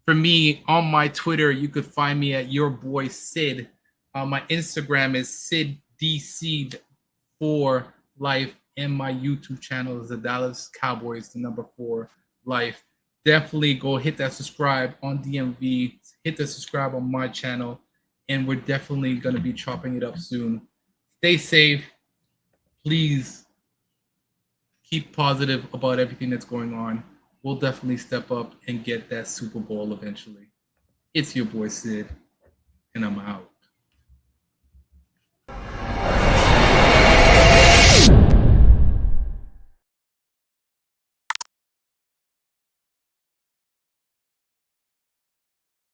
For me, on my Twitter, you could find me at your boy Sid. My Instagram is SidDC for life, and my YouTube channel is the Dallas Cowboys, the number 4 life. Definitely go hit that subscribe on DMV, hit the subscribe on my channel, and we're definitely gonna be chopping it up soon. Stay safe, please keep positive about everything that's going on. We'll definitely step up and get that Super Bowl eventually. It's your boy Sid, and I'm out.